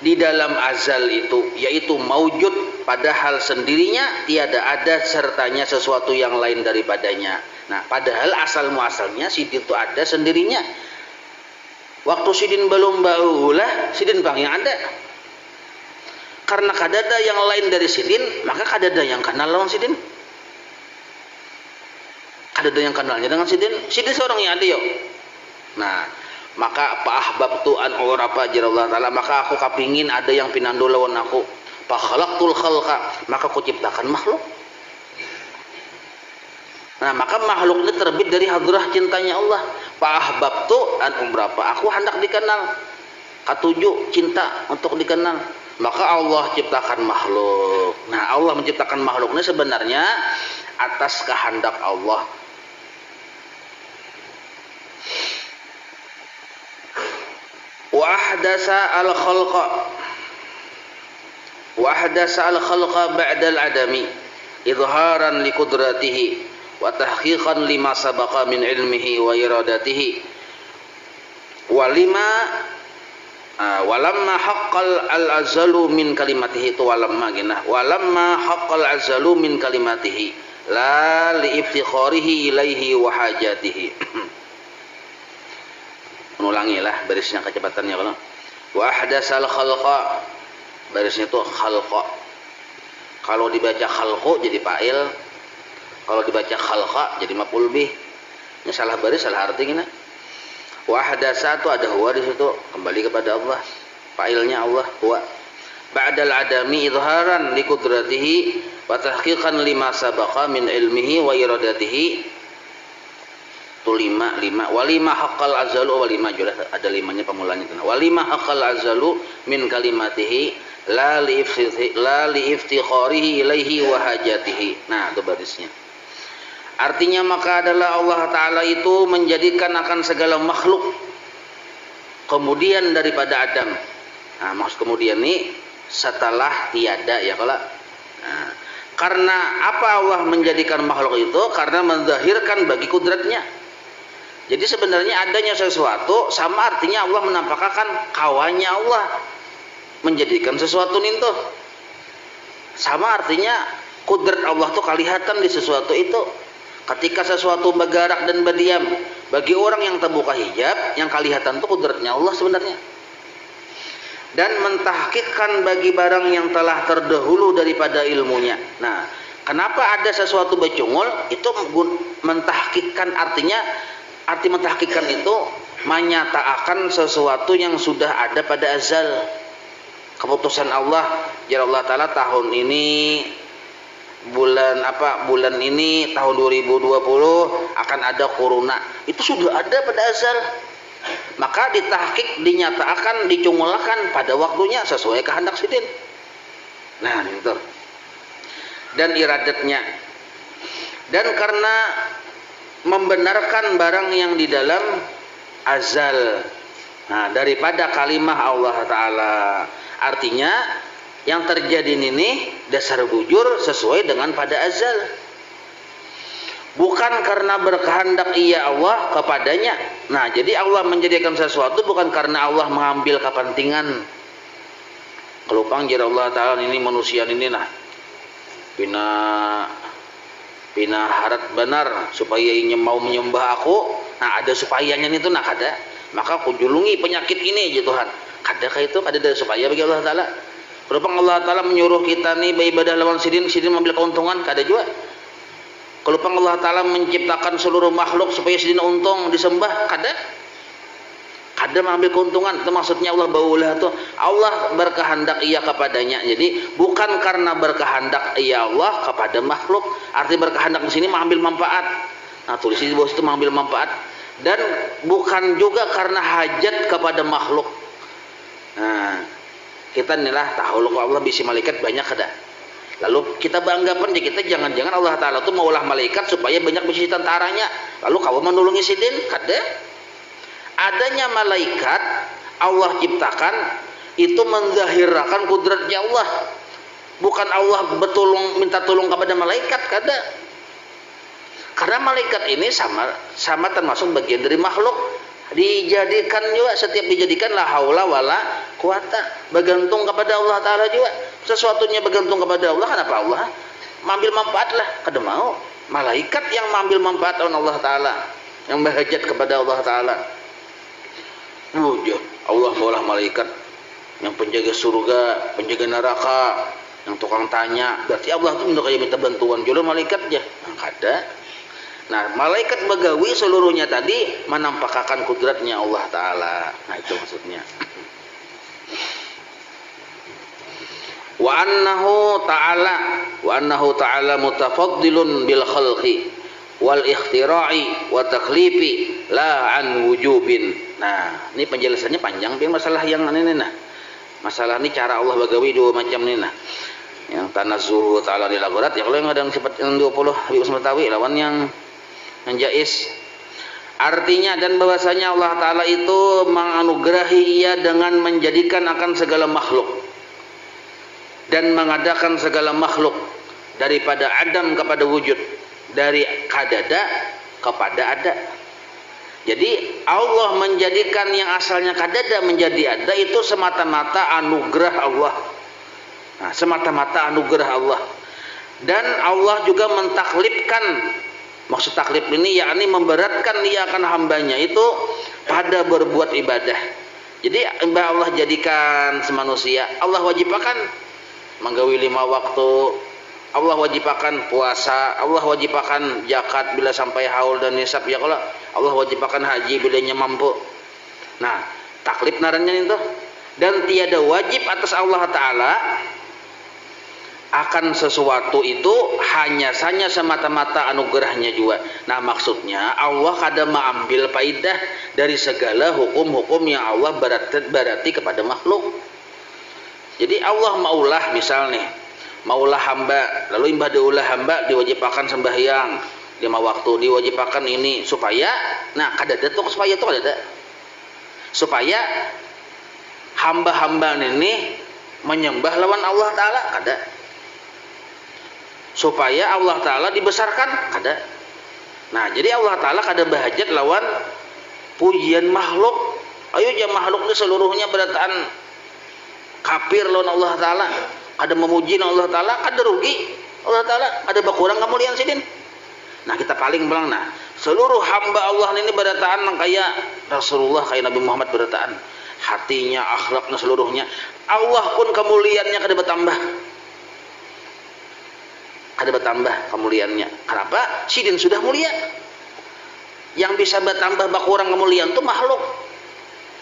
di dalam azal itu, yaitu maujud, padahal sendirinya tiada ada sertanya sesuatu yang lain daripadanya. Nah, padahal asal muasalnya sidin itu ada sendirinya. Waktu sidin belum baulah, sidin bang yang ada. Karena kadada yang lain dari sidin, maka kadada yang kenal lawan sidin. Kadada yang kenalnya dengan sidin, sidin seorang yang ada yuk. Nah, maka ahbabtu an urapa jarallahu taala, maka aku kapingin ada yang pinando lawan aku. Fa khalaqtul khalqa, maka aku ciptakan makhluk. Nah, maka makhluk ini terbit dari hadrah cintanya Allah. Fa ahbabtu an urapa, aku hendak dikenal. Katujuh cinta untuk dikenal. Maka Allah ciptakan makhluk. Nah, Allah menciptakan makhluk ini sebenarnya atas kehendak Allah. Wa ahdasa al-khalqa ba'da al-adami idharan li qudratihi wa tahqiqan lima sabaqa min ilmihi wa iradatihi walamma haqqal al-azalu min kalimatihi, itu walamma haqqal azalu min kalimatihi la li iftikharihi ilaihi wa hajatihi. Ulangilah barisnya kecepatannya kalau wa ahdasal khalqa, barisnya itu khalqa. Kalau dibaca khalqu jadi fa'il, kalau dibaca khalqa jadi maf'ul bih. Ini salah baris, salah arti gini. Wa ahdasa itu ada huwa di situ, kembali kepada Allah. Fa'ilnya Allah huwa. Ba'dal adami idharan li qudratihi wa tahqiqan lima sabaqa min ilmihi wa iradatihi. Itu lima walima haqqal azalu, walima juga ada limanya pemulanya itu. Walima haqqal azalu min kalimatihi la li iftikharihi ilaihi wa hajatihi. Nah, itu barisnya. Artinya maka adalah Allah Ta'ala itu menjadikan akan segala makhluk kemudian daripada Adam. Nah, maksud kemudian ini setelah tiada ya kalau. Nah, karena apa Allah menjadikan makhluk itu? Karena menzahirkan bagi kudratnya. Jadi sebenarnya adanya sesuatu sama artinya Allah menampakkan kawannya Allah menjadikan sesuatu itu. Sama artinya kudrat Allah tuh kelihatan di sesuatu itu. Ketika sesuatu bergerak dan berdiam, bagi orang yang terbuka hijab, yang kelihatan itu kudratnya Allah sebenarnya. Dan mentahkikkan bagi barang yang telah terdahulu daripada ilmunya. Nah, kenapa ada sesuatu bercungul? Itu mentahkikkan, artinya arti mentahkikkan itu menyatakan sesuatu yang sudah ada pada azal. Keputusan Allah, ya Allah Ta'ala tahun ini bulan ini tahun 2020 akan ada corona, itu sudah ada pada azal. Maka ditahkik, dinyatakan, dicungulkan pada waktunya sesuai kehendak sidin. Nah, itu. Dan iradatnya. Dan karena membenarkan barang yang di dalam azal. Nah, daripada kalimah Allah Ta'ala. Artinya yang terjadi ini dasar bujur sesuai dengan pada azal. Bukan karena berkehendak ia Allah kepadanya. Nah, jadi Allah menjadikan sesuatu bukan karena Allah mengambil kepentingan. Kelupang jira Allah Ta'ala ini manusia ini nah pina harat benar supaya ingin mau menyembah aku. Nah, ada supayanya itu nak ada. Maka aku julungi penyakit ini ya Tuhan. Kadakah itu ada supaya bagi Allah Ta'ala. Kelupang Allah Ta'ala menyuruh kita nih beribadah lawan sidin mengambil keuntungan, kada juga. Kelupang Allah Ta'ala menciptakan seluruh makhluk supaya sidin untung disembah, kada mengambil keuntungan. Itu maksudnya Allah baulah itu Allah berkehendak ia kepadanya. Jadi bukan karena berkehendak ia Allah kepada makhluk. Arti berkehendak di sini mengambil manfaat. Nah, tulis di bawah itu mengambil manfaat. Dan bukan juga karena hajat kepada makhluk. Nah, kita inilah tahu Allah bisi malaikat banyak kada. Lalu kita banggakan kita jangan-jangan Allah Ta'ala itu maulah malaikat supaya banyak bisi tentaranya. Lalu kau menolongi sidin kada. Adanya malaikat Allah ciptakan itu menzahirkan kudratnya Allah. Bukan Allah minta tolong kepada malaikat kada. Karena malaikat ini sama termasuk bagian dari makhluk. Dijadikan juga, setiap dijadikan la haula wala quwata, bergantung kepada Allah Ta'ala juga. Sesuatunya bergantung kepada Allah, kenapa Allah mengambil manfaat lah, kada mau. Malaikat yang mengambil manfaat Allah Ta'ala, yang berhajat kepada Allah Ta'ala. Allah maulah malaikat yang penjaga surga, penjaga neraka, yang tukang tanya, berarti Allah itu minta bantuan jual malaikat aja. Nah, kada. Nah, malaikat begawi seluruhnya tadi menampakkan kudratnya Allah Ta'ala. Nah, itu maksudnya. Wa annahu ta'ala mutafaddilun bil khalqi wal ikhtira'i wa takhlifi la an wujubin. Nah, ini penjelasannya panjang masalah yang ini nah. Masalah ini cara Allah bagawi dua macam ini nah. Yang tanazzuhu ta'ala lil agharat, ya kalau yang ada sifat yang 20 Habib Usman Tawi lawan yang jais. Artinya dan bahwasanya Allah Ta'ala itu menganugerahi ia dengan menjadikan akan segala makhluk dan mengadakan segala makhluk daripada adam kepada wujud, dari kadada kepada ada. Jadi Allah menjadikan yang asalnya kadada menjadi ada, itu semata-mata anugerah Allah. Nah, semata-mata anugerah Allah. Dan Allah juga mentaklifkan, maksud taklif ini yakni memberatkan dia akan hambanya itu pada berbuat ibadah. Jadi Allah jadikan semanusia, Allah wajibkan menggawi 5 waktu, Allah wajibkan puasa, Allah wajibkan zakat bila sampai haul dan nisab, ya kalau Allah wajibkan haji bilanya mampu. Nah, taklif narannya itu. Dan tiada wajib atas Allah Ta'ala akan sesuatu itu hanya saja semata-mata anugerahnya juga. Nah, maksudnya Allah kadang mengambil faidah dari segala hukum-hukum yang Allah berarti kepada makhluk. Jadi Allah maulah misalnya, maulah hamba, lalu imbah daulah hamba diwajibkan sembahyang 5 waktu, diwajibkan ini supaya, nah kadada tuh supaya tuh kadada, supaya hamba-hamba ini menyembah lawan Allah Ta'ala, kada. Supaya Allah Ta'ala dibesarkan, kada. Nah, jadi Allah Ta'ala kada bahajat lawan pujian makhluk. Ayo ya makhluk ini seluruhnya berataan kafir lawan Allah Ta'ala, kada memuji Allah Ta'ala, kada rugi Allah Ta'ala, ada berkurang kemuliaan sidin. Nah, kita paling bilang, nah seluruh hamba Allah ini berataan kayak Rasulullah, kayak Nabi Muhammad berataan, hatinya, akhlaknya seluruhnya, Allah pun kemuliaannya kada bertambah, kada bertambah kemuliaannya. Kenapa? Sidin sudah mulia. Yang bisa bertambah berkurang kemuliaan itu makhluk.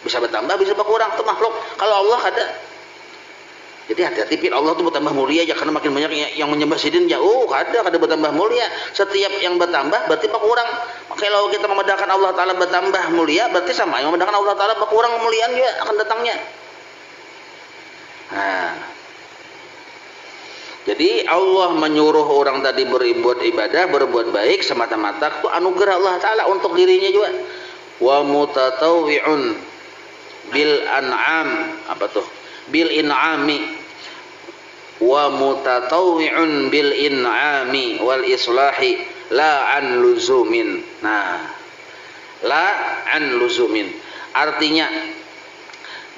Bisa bertambah, bisa berkurang itu makhluk. Kalau Allah kada. Jadi hati-hati, Allah itu bertambah mulia ya, karena makin banyak yang menyembah sidin jauh, kada bertambah mulia. Setiap yang bertambah berarti berkurang. Kalau kita memedahkan Allah Ta'ala bertambah mulia, berarti sama yang memedahkan Allah Ta'ala berkurang kemuliaan juga akan datangnya. Nah, jadi Allah menyuruh orang tadi berbuat ibadah, berbuat baik semata-mata itu anugerah Allah Ta'ala untuk dirinya juga. Wa mutatawwi'un bil an'am, apa tuh? Bil in'ami wa mutatawwi'un bil in'ami wal islahi la an luzumin. Nah, la an luzumin artinya,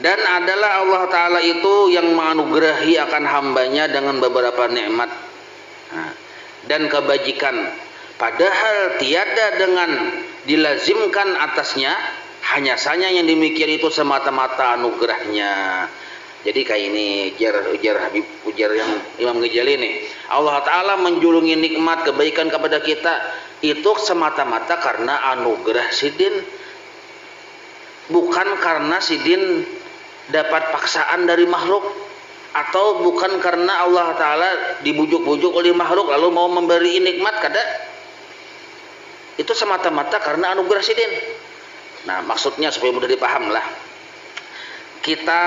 dan adalah Allah Ta'ala itu yang menganugerahi akan hambanya dengan beberapa nikmat dan kebajikan, padahal tiada dengan dilazimkan atasnya, hanya saja yang demikian itu semata-mata anugerahnya. Jadi kayak ini ujar yang Imam Ghazali nih, Allah Ta'ala menjulungi nikmat kebaikan kepada kita itu semata-mata karena anugerah sidin, bukan karena sidin dapat paksaan dari makhluk, atau bukan karena Allah Ta'ala dibujuk-bujuk oleh makhluk lalu mau memberi nikmat, kada. Itu semata-mata karena anugerah sidin. Nah, maksudnya supaya mudah dipaham lah, kita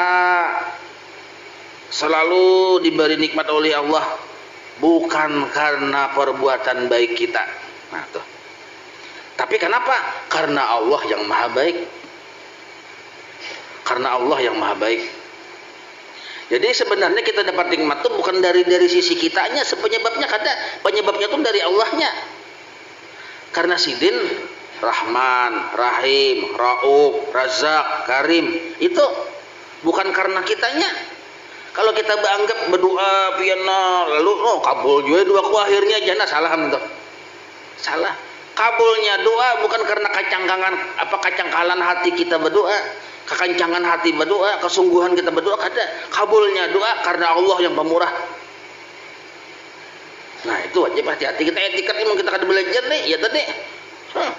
selalu diberi nikmat oleh Allah bukan karena perbuatan baik kita. Nah, tuh. Tapi kenapa? Karena Allah yang maha baik. Karena Allah yang maha baik. Jadi sebenarnya kita dapat nikmat itu bukan dari sisi kitanya, penyebabnya kada. Penyebabnya itu dari Allahnya. Karena sidin Rahman, Rahim, Rauf, Razak, Karim. Itu bukan karena kitanya. Kalau kita beranggap berdoa piana lalu kabul juga doa ku akhirnya jana salah itu. Salah. Kabulnya doa bukan karena kacangkalan hati kita berdoa, kekencangan hati berdoa, kesungguhan kita berdoa, kada. Kabulnya doa karena Allah yang pemurah. Nah, itu wajib hati-hati kita etikat ini kita kada belajar nih, ya tadi.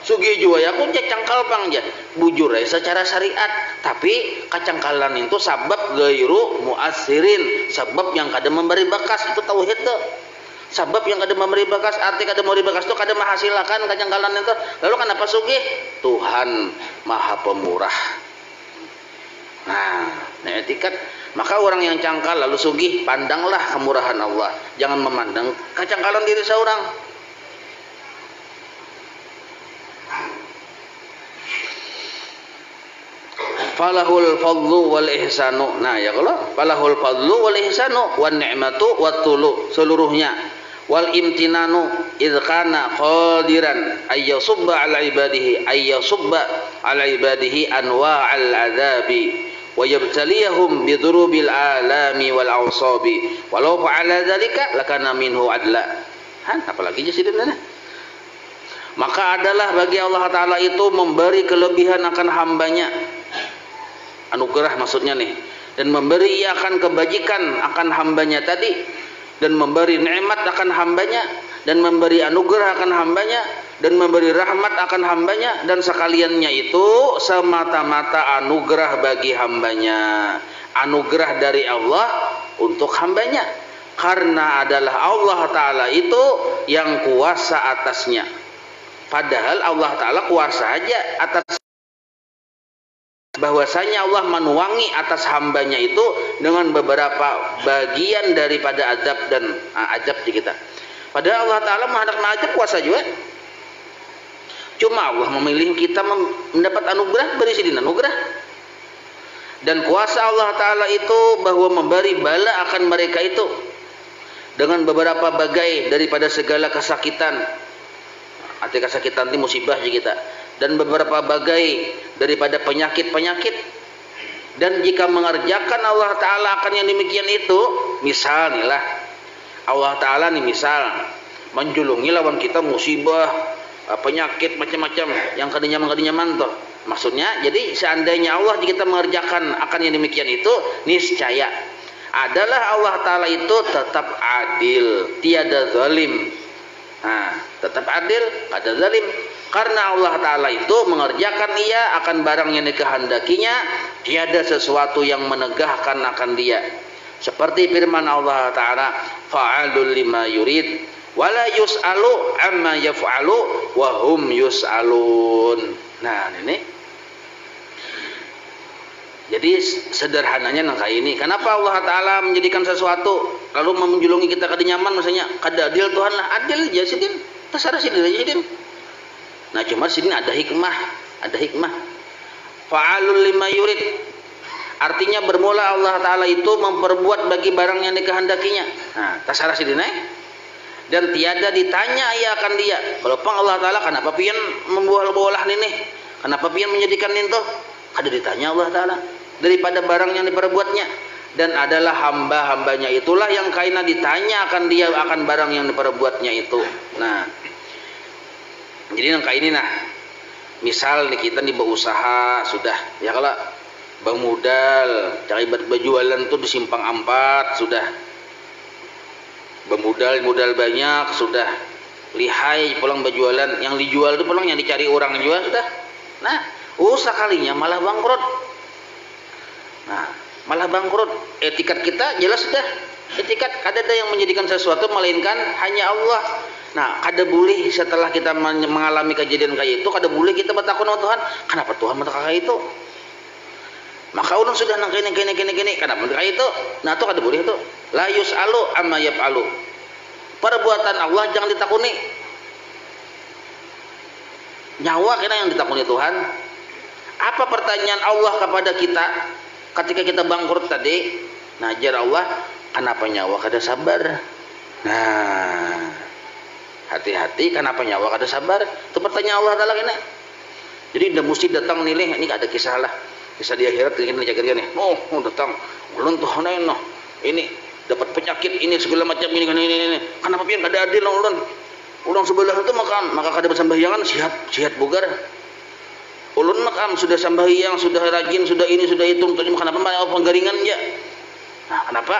Sugi juga ya aku cangkal pang aja bujur ya secara syariat, tapi kacangkalan itu sabab gairu muasirin, sabab yang kada memberi bekas, itu tauhid tuh. Sabab yang kada memberi bekas, arti kada memberi bekas itu kada menghasilkan kacangkalan itu. Lalu kenapa sugih? Tuhan Maha Pemurah. Nah, etikat. Maka orang yang cangkal lalu sugih, pandanglah kemurahan Allah, jangan memandang kacangkalan diri seorang. Falahul fadlu wal ihsanu. Nah ya kalau falahul fadlu wal ihsanu wan ni'matu wat tulu seluruhnya wal imtinanu idz kana qadiran ayyasubba ala ibadihi anwa'al adzabi wa yabtaliyahum bi durubil alami wal awsabi walau fa'ala dzalika lakana minhu adla. Apalagi jasidana. Maka adalah bagi Allah Ta'ala itu memberi kelebihan akan hambanya, anugerah maksudnya nih, dan memberi ia akan kebajikan akan hambanya tadi, dan memberi nikmat akan hambanya, dan memberi anugerah akan hambanya, dan memberi rahmat akan hambanya, dan sekaliannya itu semata-mata anugerah bagi hambanya, anugerah dari Allah untuk hambanya, karena adalah Allah Ta'ala itu yang kuasa atasnya. Padahal Allah Ta'ala kuasa aja atas, bahwasanya Allah menuangi atas hambanya itu dengan beberapa bagian daripada adab dan ajab di kita. Padahal Allah Ta'ala menghadap ajab kuasa juga. Cuma Allah memilih kita mendapat anugerah, beri sidin anugerah. Dan kuasa Allah Ta'ala itu bahwa memberi bala akan mereka itu dengan beberapa bagai daripada segala kesakitan. Arti kesakitan itu musibah di kita, dan beberapa bagai daripada penyakit-penyakit. Dan jika mengerjakan Allah Ta'ala akan yang demikian itu, misal nih lah Allah Ta'ala nih misal menjulungi lawan kita musibah, penyakit macam-macam yang kadinya mantoh. Maksudnya jadi seandainya Allah jika kita mengerjakan akan yang demikian itu, niscaya adalah Allah Ta'ala itu tetap adil, tiada zalim. Nah, tetap adil, ada zalim. Karena Allah Ta'ala itu mengerjakan ia akan barang yang dikehendakinya, tiada sesuatu yang menegahkan akan dia. Seperti firman Allah Ta'ala, fa'alul lima yurid wala yus'alu amma yaf'alu wa hum yus'alun. Nah ini jadi sederhananya nangka ini. Kenapa Allah Ta'ala menjadikan sesuatu lalu menjulungi kita kada nyaman, maksudnya kada adil Tuhan lah, adil aja sidin, terserah sidin aja sidin. Nah cuma sidin ada hikmah, fa'alul lima yurid, artinya bermula Allah Ta'ala itu memperbuat bagi barang yang dikehendakinya. Nah terserah sidin dan tiada ditanya ia akan dia. Walaupun Allah Ta'ala kenapa pian membual-bualah ini, kenapa pian menjadikan itu, kada ditanya Allah Ta'ala daripada barang yang diperbuatnya. Dan adalah hamba-hambanya itulah yang kaina ditanya akan dia akan barang yang diperbuatnya itu. Nah jadi nangka ini nah, misal nih kita nih berusaha sudah ya, kalau bemodal cari berjualan tuh di simpang 4 sudah modal banyak sudah lihai pulang berjualan, yang dijual itu pulang yang dicari orang jual sudah. Nah sekalinya malah bangkrut. Nah malah bangkrut. Etikat kita jelas sudah, etikat kada ada yang menjadikan sesuatu melainkan hanya Allah. Nah kada boleh setelah kita mengalami kejadian kayak itu, kada boleh kita bertakun sama Tuhan, kenapa Tuhan mentakar kayak itu, maka ulun sudah nang kene kenapa mentakar itu. Nah itu kada boleh itu. La yus'alu amma yaf'alu, perbuatan Allah jangan ditakuni. Nyawa kita yang ditakuni Tuhan. Apa pertanyaan Allah kepada kita ketika kita bangkrut tadi? Nah ajar Allah, kenapa nyawa kada sabar? Nah hati-hati, kenapa nyawa kada sabar? Itu pertanyaan Allah Ta'ala ini. Jadi udah mesti datang nih, ini ada kisah lah. Kisah di akhirat ini jaga nih. Oh, datang. Ulun tuh noh. Ini dapat penyakit ini segala macam ini. Kenapa pian kada adil ulun? Ulun sebelah itu maka kada bersembahyangan sihat bugar. Ulun makam sudah sembahyang, sudah rajin, sudah ini, sudah itu. Kenapa malah penggaringan ya? Nah, kenapa?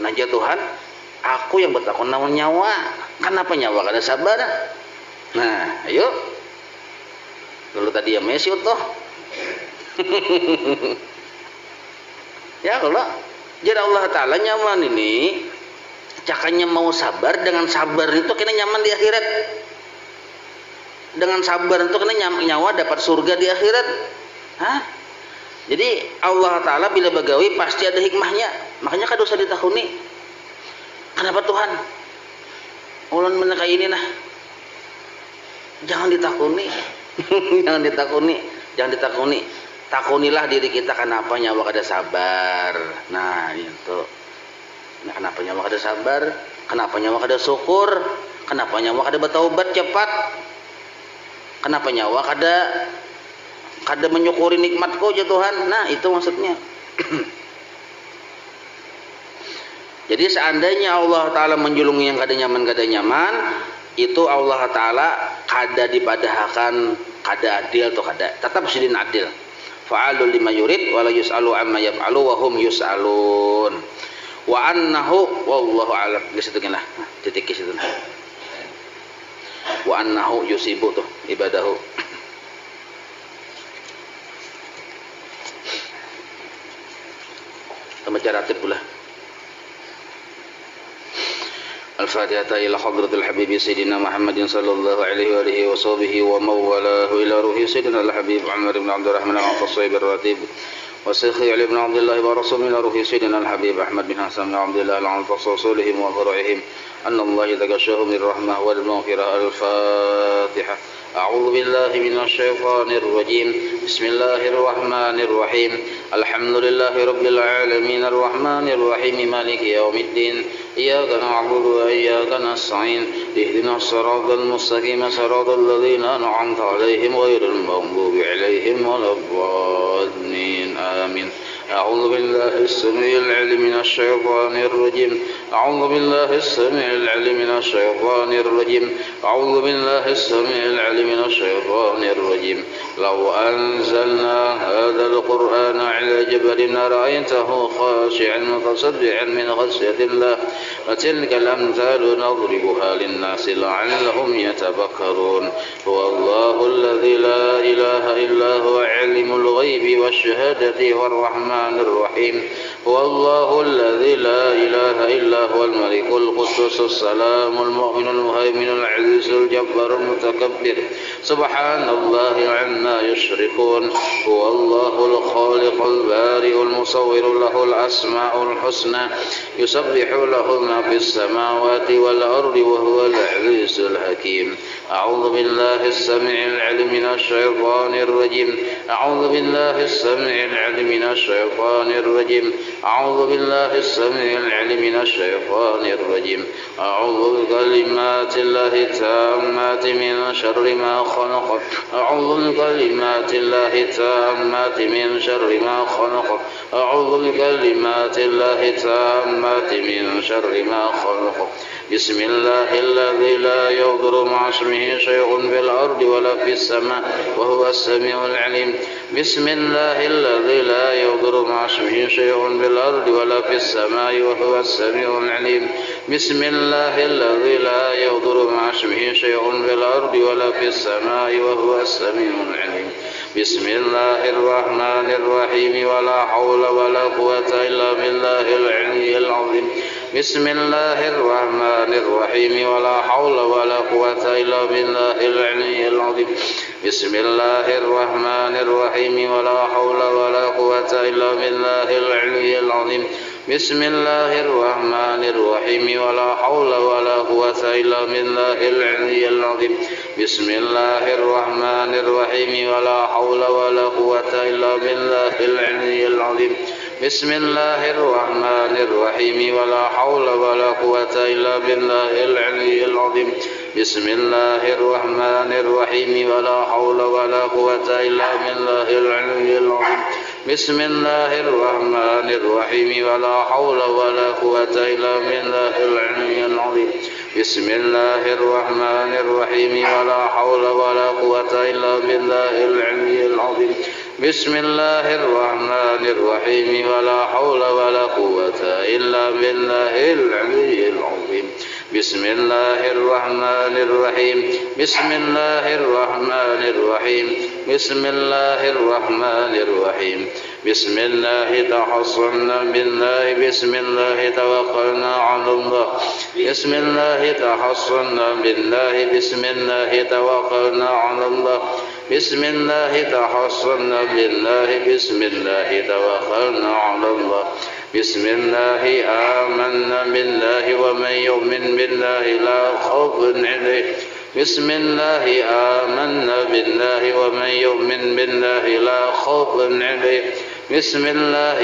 Nanya Tuhan, aku yang bertakon namun nyawa. Kenapa nyawa kada sabar? Nah, ayo. Lalu tadi ya Messi toh. Ya kalau jadi Allah Ta'ala nyaman ini cakanya mau sabar, dengan sabar itu kena nyaman di akhirat, dengan sabar itu kena nyawa dapat surga di akhirat. Hah? Jadi Allah Ta'ala bila bagawi pasti ada hikmahnya, makanya kada usah ditakuni. Kenapa Tuhan ulun menekai ini nah, jangan ditakuni. jangan ditakuni. Takunilah diri kita, kenapa nyawa kada sabar. Nah itu. Nah, kenapa nyawa kada sabar? Kenapa nyawa kada syukur? Kenapa nyawa kada bertaubat cepat? Kenapa nyawa kada menyukuri nikmatku ya Tuhan? Nah itu maksudnya. Jadi seandainya Allah Ta'ala menjulungi yang kada nyaman, itu Allah Ta'ala kada dipadahkan, kada adil atau kada, tetap sidin adil. Fa'alul lima yurid wala yus'alu amma yaf'alu wa hum yus'alun. Wa annahu wallahu a'lam. Di situ kena. Titik di situ. Wa annahu yusibu tuh ibadahu. Membaca ratib pula. Al-Fatihah ila hadratil Habib Sayyidina Muhammadin sallallahu alaihi wa alihi wa sahbihi wa mawalahu ila ruhi Sayyidina Al-Habib Umar ibn Abdurrahman al-Tasayib al-Ratib wa Syekh Ali ibn Abdullah wa Rasulina ruhi Sayyidina Al-Habib Ahmad bin Hasan bin Abdullah al-Tasasulihim wa furu'ihim anna Allah yatakashahu min rahmah wal maghfirah. Al-Fatihah. أعوذ بالله من الشيطان الرجيم بسم الله الرحمن الرحيم الحمد لله رب العالمين الرحمن الرحيم مالك يوم الدين إياك نعبد وإياك نستعين اهدنا الصراط المستقيم صراط الذين أنعمت عليهم غير المغضوب عليهم ولا الضالين آمين. أعوذ بالله السميع العليم من الشيطان الرجيم أعوذ بالله السميع العليم من الشيطان الرجيم أعوذ بالله السميع العليم من الشيطان الرجيم لو أنزلنا هذا القرآن على جبل لرأيته خاشعا متصدعا من خشية الله وتلك الأمثال نضربها للناس لعلهم يتفكرون هو الله الذي لا إله إلا هو عالم الغيب والشهادة والرحمن الرحيم هو الله الذي لا إله إلا هو الملك القدوس السلام المؤمن المهيمن العزيز الجبار المتكبر سبحان الله عما يشركون هو الله الخالق البارئ المصور له الأسماء الحسنى يسبح له ما في السماوات والأرض وهو العزيز الحكيم. أعوذ بالله السميع العليم من الشيطان الرجيم أعوذ بالله السميع العليم من الشيطان الرجيم أعوذ بالله السميع العليم من الشيطان الرجيم أعوذ بكلمات الله التامات من شر ما خلق أعوذ بكلمات الله التامات من شر ما خلق أعوذ بكلمات الله التامات من شر ما خلق بسم الله الذي لا يضر مع اسمه شيء في الأرض ولا في السماء وهو السميع العليم بسم الله الذي لا يضر مع اسمه شيء في الأرض ولا في السماء وهو السميع العليم بسم الله الذي لا يضر مع اسمه شيء في الأرض ولا في السماء وهو السميع العليم بسم الله الرحمن الرحيم ولا حول ولا قوة إلا بالله العلي العظيم بسم الله الرحمن الرحيم ولا حول ولا قوة إلا بالله العلي العظيم بسم الله الرحمن الرحيم ولا حول ولا قوة إلا بالله العلي العظيم بسم الله الرحمن الرحيم ولا حول ولا قوة إلا بالله العلي العظيم بسم الله الرحمن الرحيم ولا حول ولا قوة إلا بالله العلي العظيم بسم الله الرحمن الرحيم ولا حول ولا قوة إلا بالله العلي العظيم بسم الله الرحمن الرحيم ولا حول ولا قوة إلا بالله العلي العظيم بسم الله الرحمن الرحيم ولا حول ولا قوة إلا بالله العلي العظيم بسم الله الرحمن الرحيم ولا حول ولا قوة إلا بالله العلي العظيم بسم الله الرحمن الرحيم ولا حول ولا قوة إلا بالله العلي العظيم بسم الله الرحمن الرحيم بسم الله الرحمن الرحيم بسم الله الرحمن الرحيم بسم الله تحصنا بالله بسم الله توكلنا على الله بسم الله تحصنا بالله بسم الله توكلنا على الله بسم الله تحصنا بالله بسم الله توكلنا على الله بسم الله آمنا بالله ومن يؤمن بالله لا خوف عليه بسم الله آمنا بالله ومن يؤمن بالله لا خوف عليه بسم الله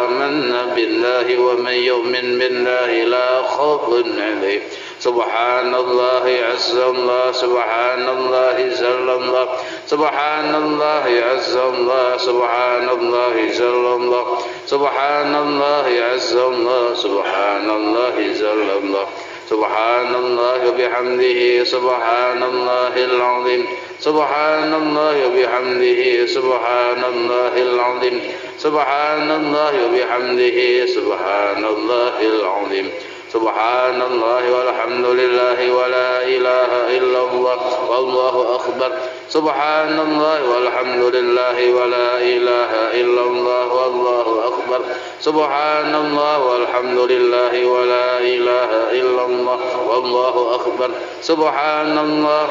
آمنا بالله ومن يؤمن بالله لا خوف عليه سبحان الله عز الله سبحان الله جل الله سبحان الله عز الله سبحان الله جل الله سبحان الله عز الله سبحان الله جل الله سبحان الله وبحمده سبحان الله العظيم سبحان الله وبحمده سبحان الله العظيم سبحان الله وبحمده سبحان الله العظيم سبحان الله والحمد لله ولا إله إلا الله والله أكبر سبحان الله والحمد لله ولا إله إلا الله والله أكبر سبحان الله والحمد لله ولا إله إلا الله والله أكبر سبحان الله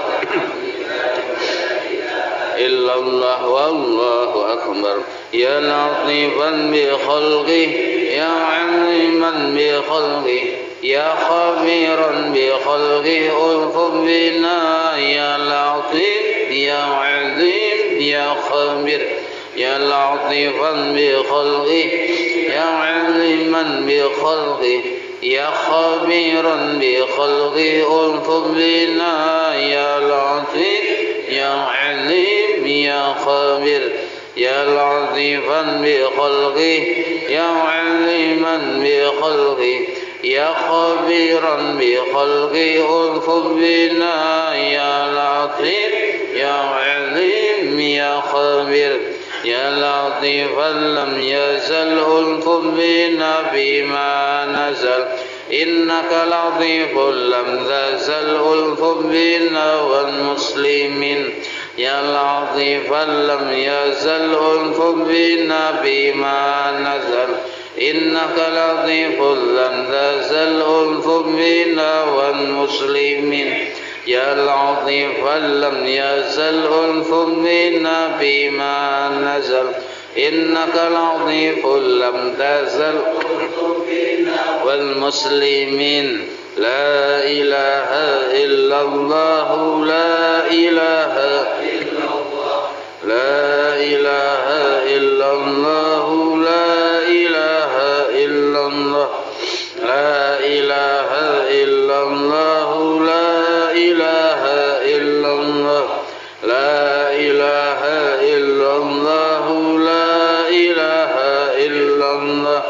إلا الله والله أكبر يا لطيفا بخلقه يا عليما بخلقه يا خبيرا بخلقه ألطف بنا يا لطيف يا عظيم يا خبير يا لطيفا بخلقه يا عليما بخلقه يا خبيرا بخلقه ألطف بنا يا لطيف يا عليم يا خبير يا لطيفا بخلقه يا عليما بخلقه يا خبيرا بخلقه ألطف بنا يا لطيف يا عليم يا خبير يا لطيفا لم يزل ألطف بنا بما نزل إنك لطيف لم تزل ألطف بنا والمسلمين يا لطيفا لم يزل ألطف بنا بما نزل إنك لطيف لم تزل ألطف بنا والمسلمين يا لطيفا لم يزل ألطف بنا بما نزل إنك لطيف لم تزل والمسلمين لا إله إلا الله لا إله إلا الله لا إله إلا الله لا إله إلا الله لا إله إلا الله لا إله إلا الله لا إله إلا الله لا إله إلا الله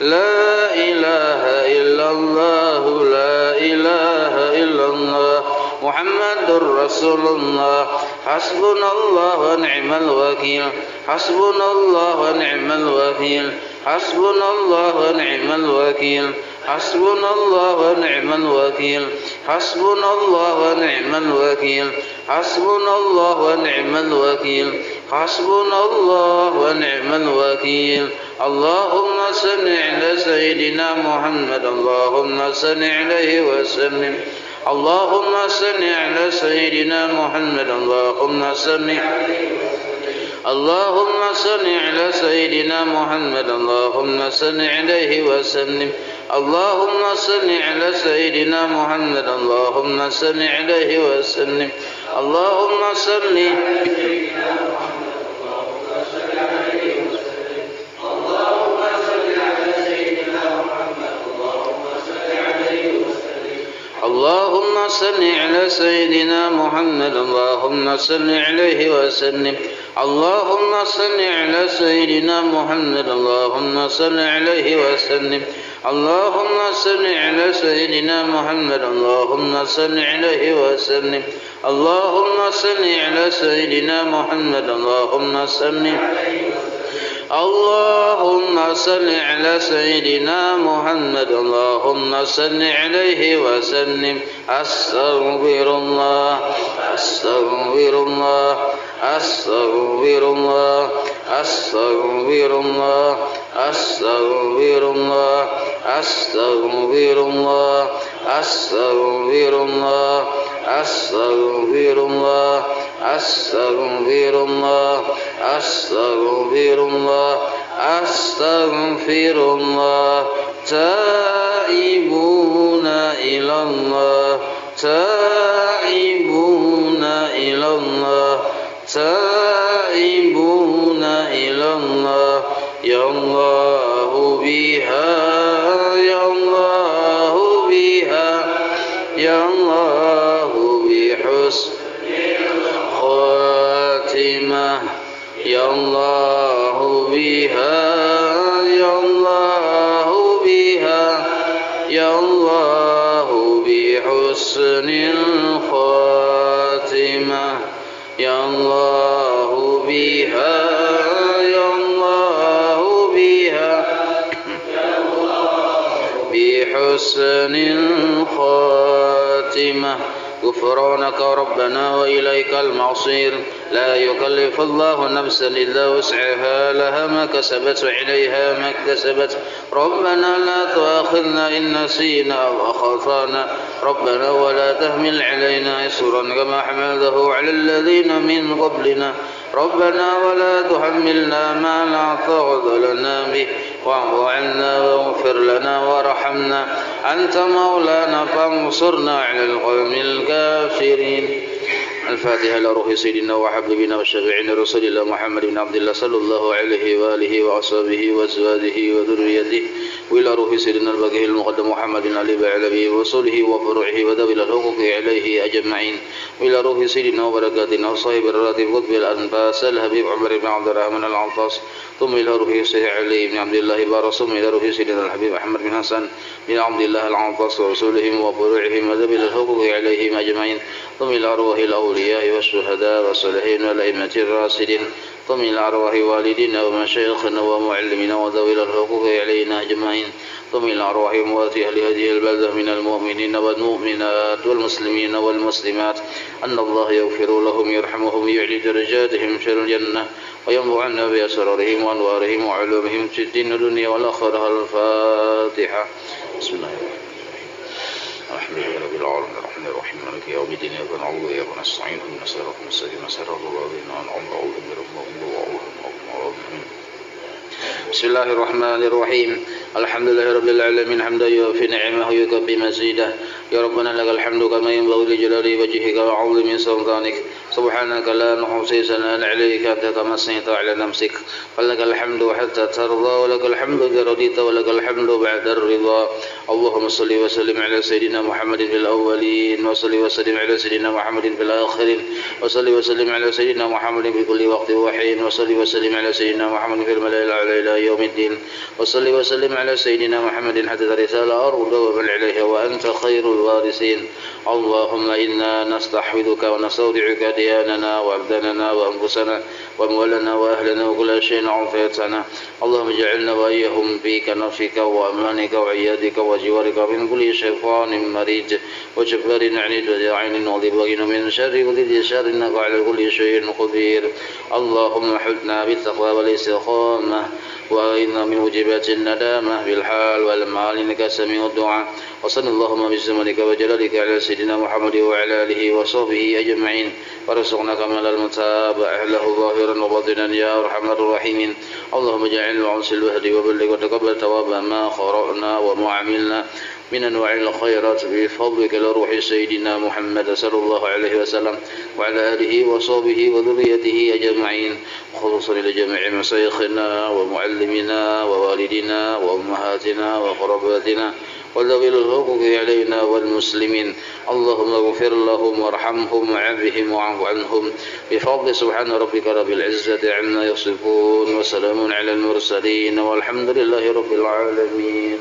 لا إله إلا الله لا إله إلا الله محمد رسول الله حسبنا الله ونعم الوكيل حسبنا الله ونعم الوكيل حسبنا الله ونعم الوكيل حسبنا الله ونعم الوكيل حسبنا الله ونعم الوكيل حسبنا الله ونعم الوكيل حسبنا الله ونعم الوكيل اللهم صل على سيدنا محمد اللهم صل عليه وسلم اللهم صل على سيدنا محمد اللهم صل اللهم صل على سيدنا محمد اللهم صل عليه وسلم اللهم صل على سيدنا محمد اللهم صل عليه وسلم اللهم صل اللهم صل اللهم صل على سيدنا محمد اللهم صل عليه وسلم اللهم صل على سيدنا محمد اللهم صل عليه وسلم اللهم صل على سيدنا محمد اللهم صل عليه وسلم اللهم صل على سيدنا محمد اللهم صل اللهم صل على سيدنا محمد اللهم صل عليه وسلم أستغفر الله أستغفر الله أستغفر الله أستغفر الله أستغفر الله أستغفر الله أستغفر الله أستغفر الله أستغفر الله أستغفر الله أستغفر الله تائبون إلى الله تائبون إلى الله تائبون إلى الله يا الله بها يا الله بها يا الله بحسن خاتمة يا الله بها يا الله بها يا الله بحسن الخاتمة يا الله بها يا الله بها بحسن الخاتمة غفرانك ربنا وإليك المصير لا يكلف الله نفسا إلا وسعها لها ما كسبت وعليها ما اكتسبت ربنا لا تؤاخذنا إن نسينا أو أخطأنا ربنا ولا تحمل علينا إصرا كما حملته على الذين من قبلنا ربنا ولا تحملنا ما لا طاقة لنا به واعف عنا واغفر لنا وارحمنا أنت مولانا فانصرنا على القوم الكافرين. الفاتحة لروح سيدنا وحبيبنا وشفيعنا رسول الله محمد بن عبد الله صلى الله عليه وآله وأصحابه وأزواجه وذريته وإلى روح سيدنا الباقي المقدم محمد بن علي بعلبه وصوله وفروعه وذوي الحقوق عليه أجمعين وإلى روح سيدنا وبركاتنا وصاحب الراتب قطب الأنفاس الحبيب عمر بن عبد الرحمن العطاس ثم إلى روح سيدنا علي بن عبد الله بارس ثم إلى روح سيدنا الحبيب أحمد بن حسن بن عبد الله العطاس ورسولهم وفروعهم وذوي الحقوق عليهم أجمعين ثم إلى أرواح الأولياء والشهداء والصالحين والأئمة الراشدين ثم إلى أرواح والدينا ومشايخنا ومعلمنا وذوي الحقوق علينا أجمعين ثم إلى أرواح أموات أهل هذه البلدة من المؤمنين والمؤمنات والمسلمين والمسلمات أن الله يغفر لهم يرحمهم يعلي درجاتهم في الجنة وينفعنا بأسرارهم وأنوارهم وعلومهم في الدين الدنيا والآخرة. الفاتحة. بسم الله الرحمن الرحيم. الحمد لله رب العالمين الرحمن الرحيم مالك يوم الدين إياك نعبد وإياك نستعين اهدنا الصراط المستقيم صراط الذين أنعمت عليهم غير المغضوب عليهم. بسم الله الرحمن الرحيم. الحمد لله رب العالمين حمدا يوفي نعمه ويكفي مزيده. يا ربنا لك الحمد كما ينبغي لجلال وجهك وعظيم سلطانك سبحانك لا نحصي ثناء عليك أنت كما أثنيت على نفسك فلك الحمد حتى ترضى ولك الحمد إذا رضيت ولك الحمد بعد الرضا. اللهم صل وسلم على سيدنا محمد في الأولين وصل وسلم على سيدنا محمد في الآخرين وصل وسلم على سيدنا محمد في كل وقت وحين وصل وسلم على سيدنا محمد في الملأ الأعلى إلى يوم الدين وصل وسلم على سيدنا محمد حتى ترث الأرض ومن عليها وأنت خير الوارثين. اللهم إنا نستحفظك ونستودعك دياننا وأبداننا وأنفسنا وأموالنا وأهلنا وكل شيء عافيتنا. اللهم اجعلنا وإياهم في كنفك وأمانك وعيادك وجوارك من كل شيطان مريد وجبار عنيد وداعين وضباغ من شر وذي شر إنك على كل شيء قدير. اللهم حفظنا بالتقوى والاستقامة وأعذنا من موجبات الندامة بالحال والمال إنك سميع الدعاء. وصلى اللهم بزمنك وجلالك على سيدنا محمد وعلى آله وصحبه أجمعين ورزقنا كمال المتابعة أهله ظاهرا وباطنا يا أرحم الراحمين. اللهم اجعل وعنس الوهد وبلغ وتقبل تواب ما قرأنا وما عملنا من أنواع الخيرات بفضلك لروح سيدنا محمد صلى الله عليه وسلم وعلى آله وصحبه وذريته أجمعين خصوصا لجميع مشايخنا ومعلمنا ووالدنا وأمهاتنا وقرباتنا وذوي الحقوق علينا والمسلمين اللهم اغفر لهم وارحمهم وعافهم واعف عنهم بفضل سبحان ربك رب العزة عما يصفون وسلام على المرسلين والحمد لله رب العالمين.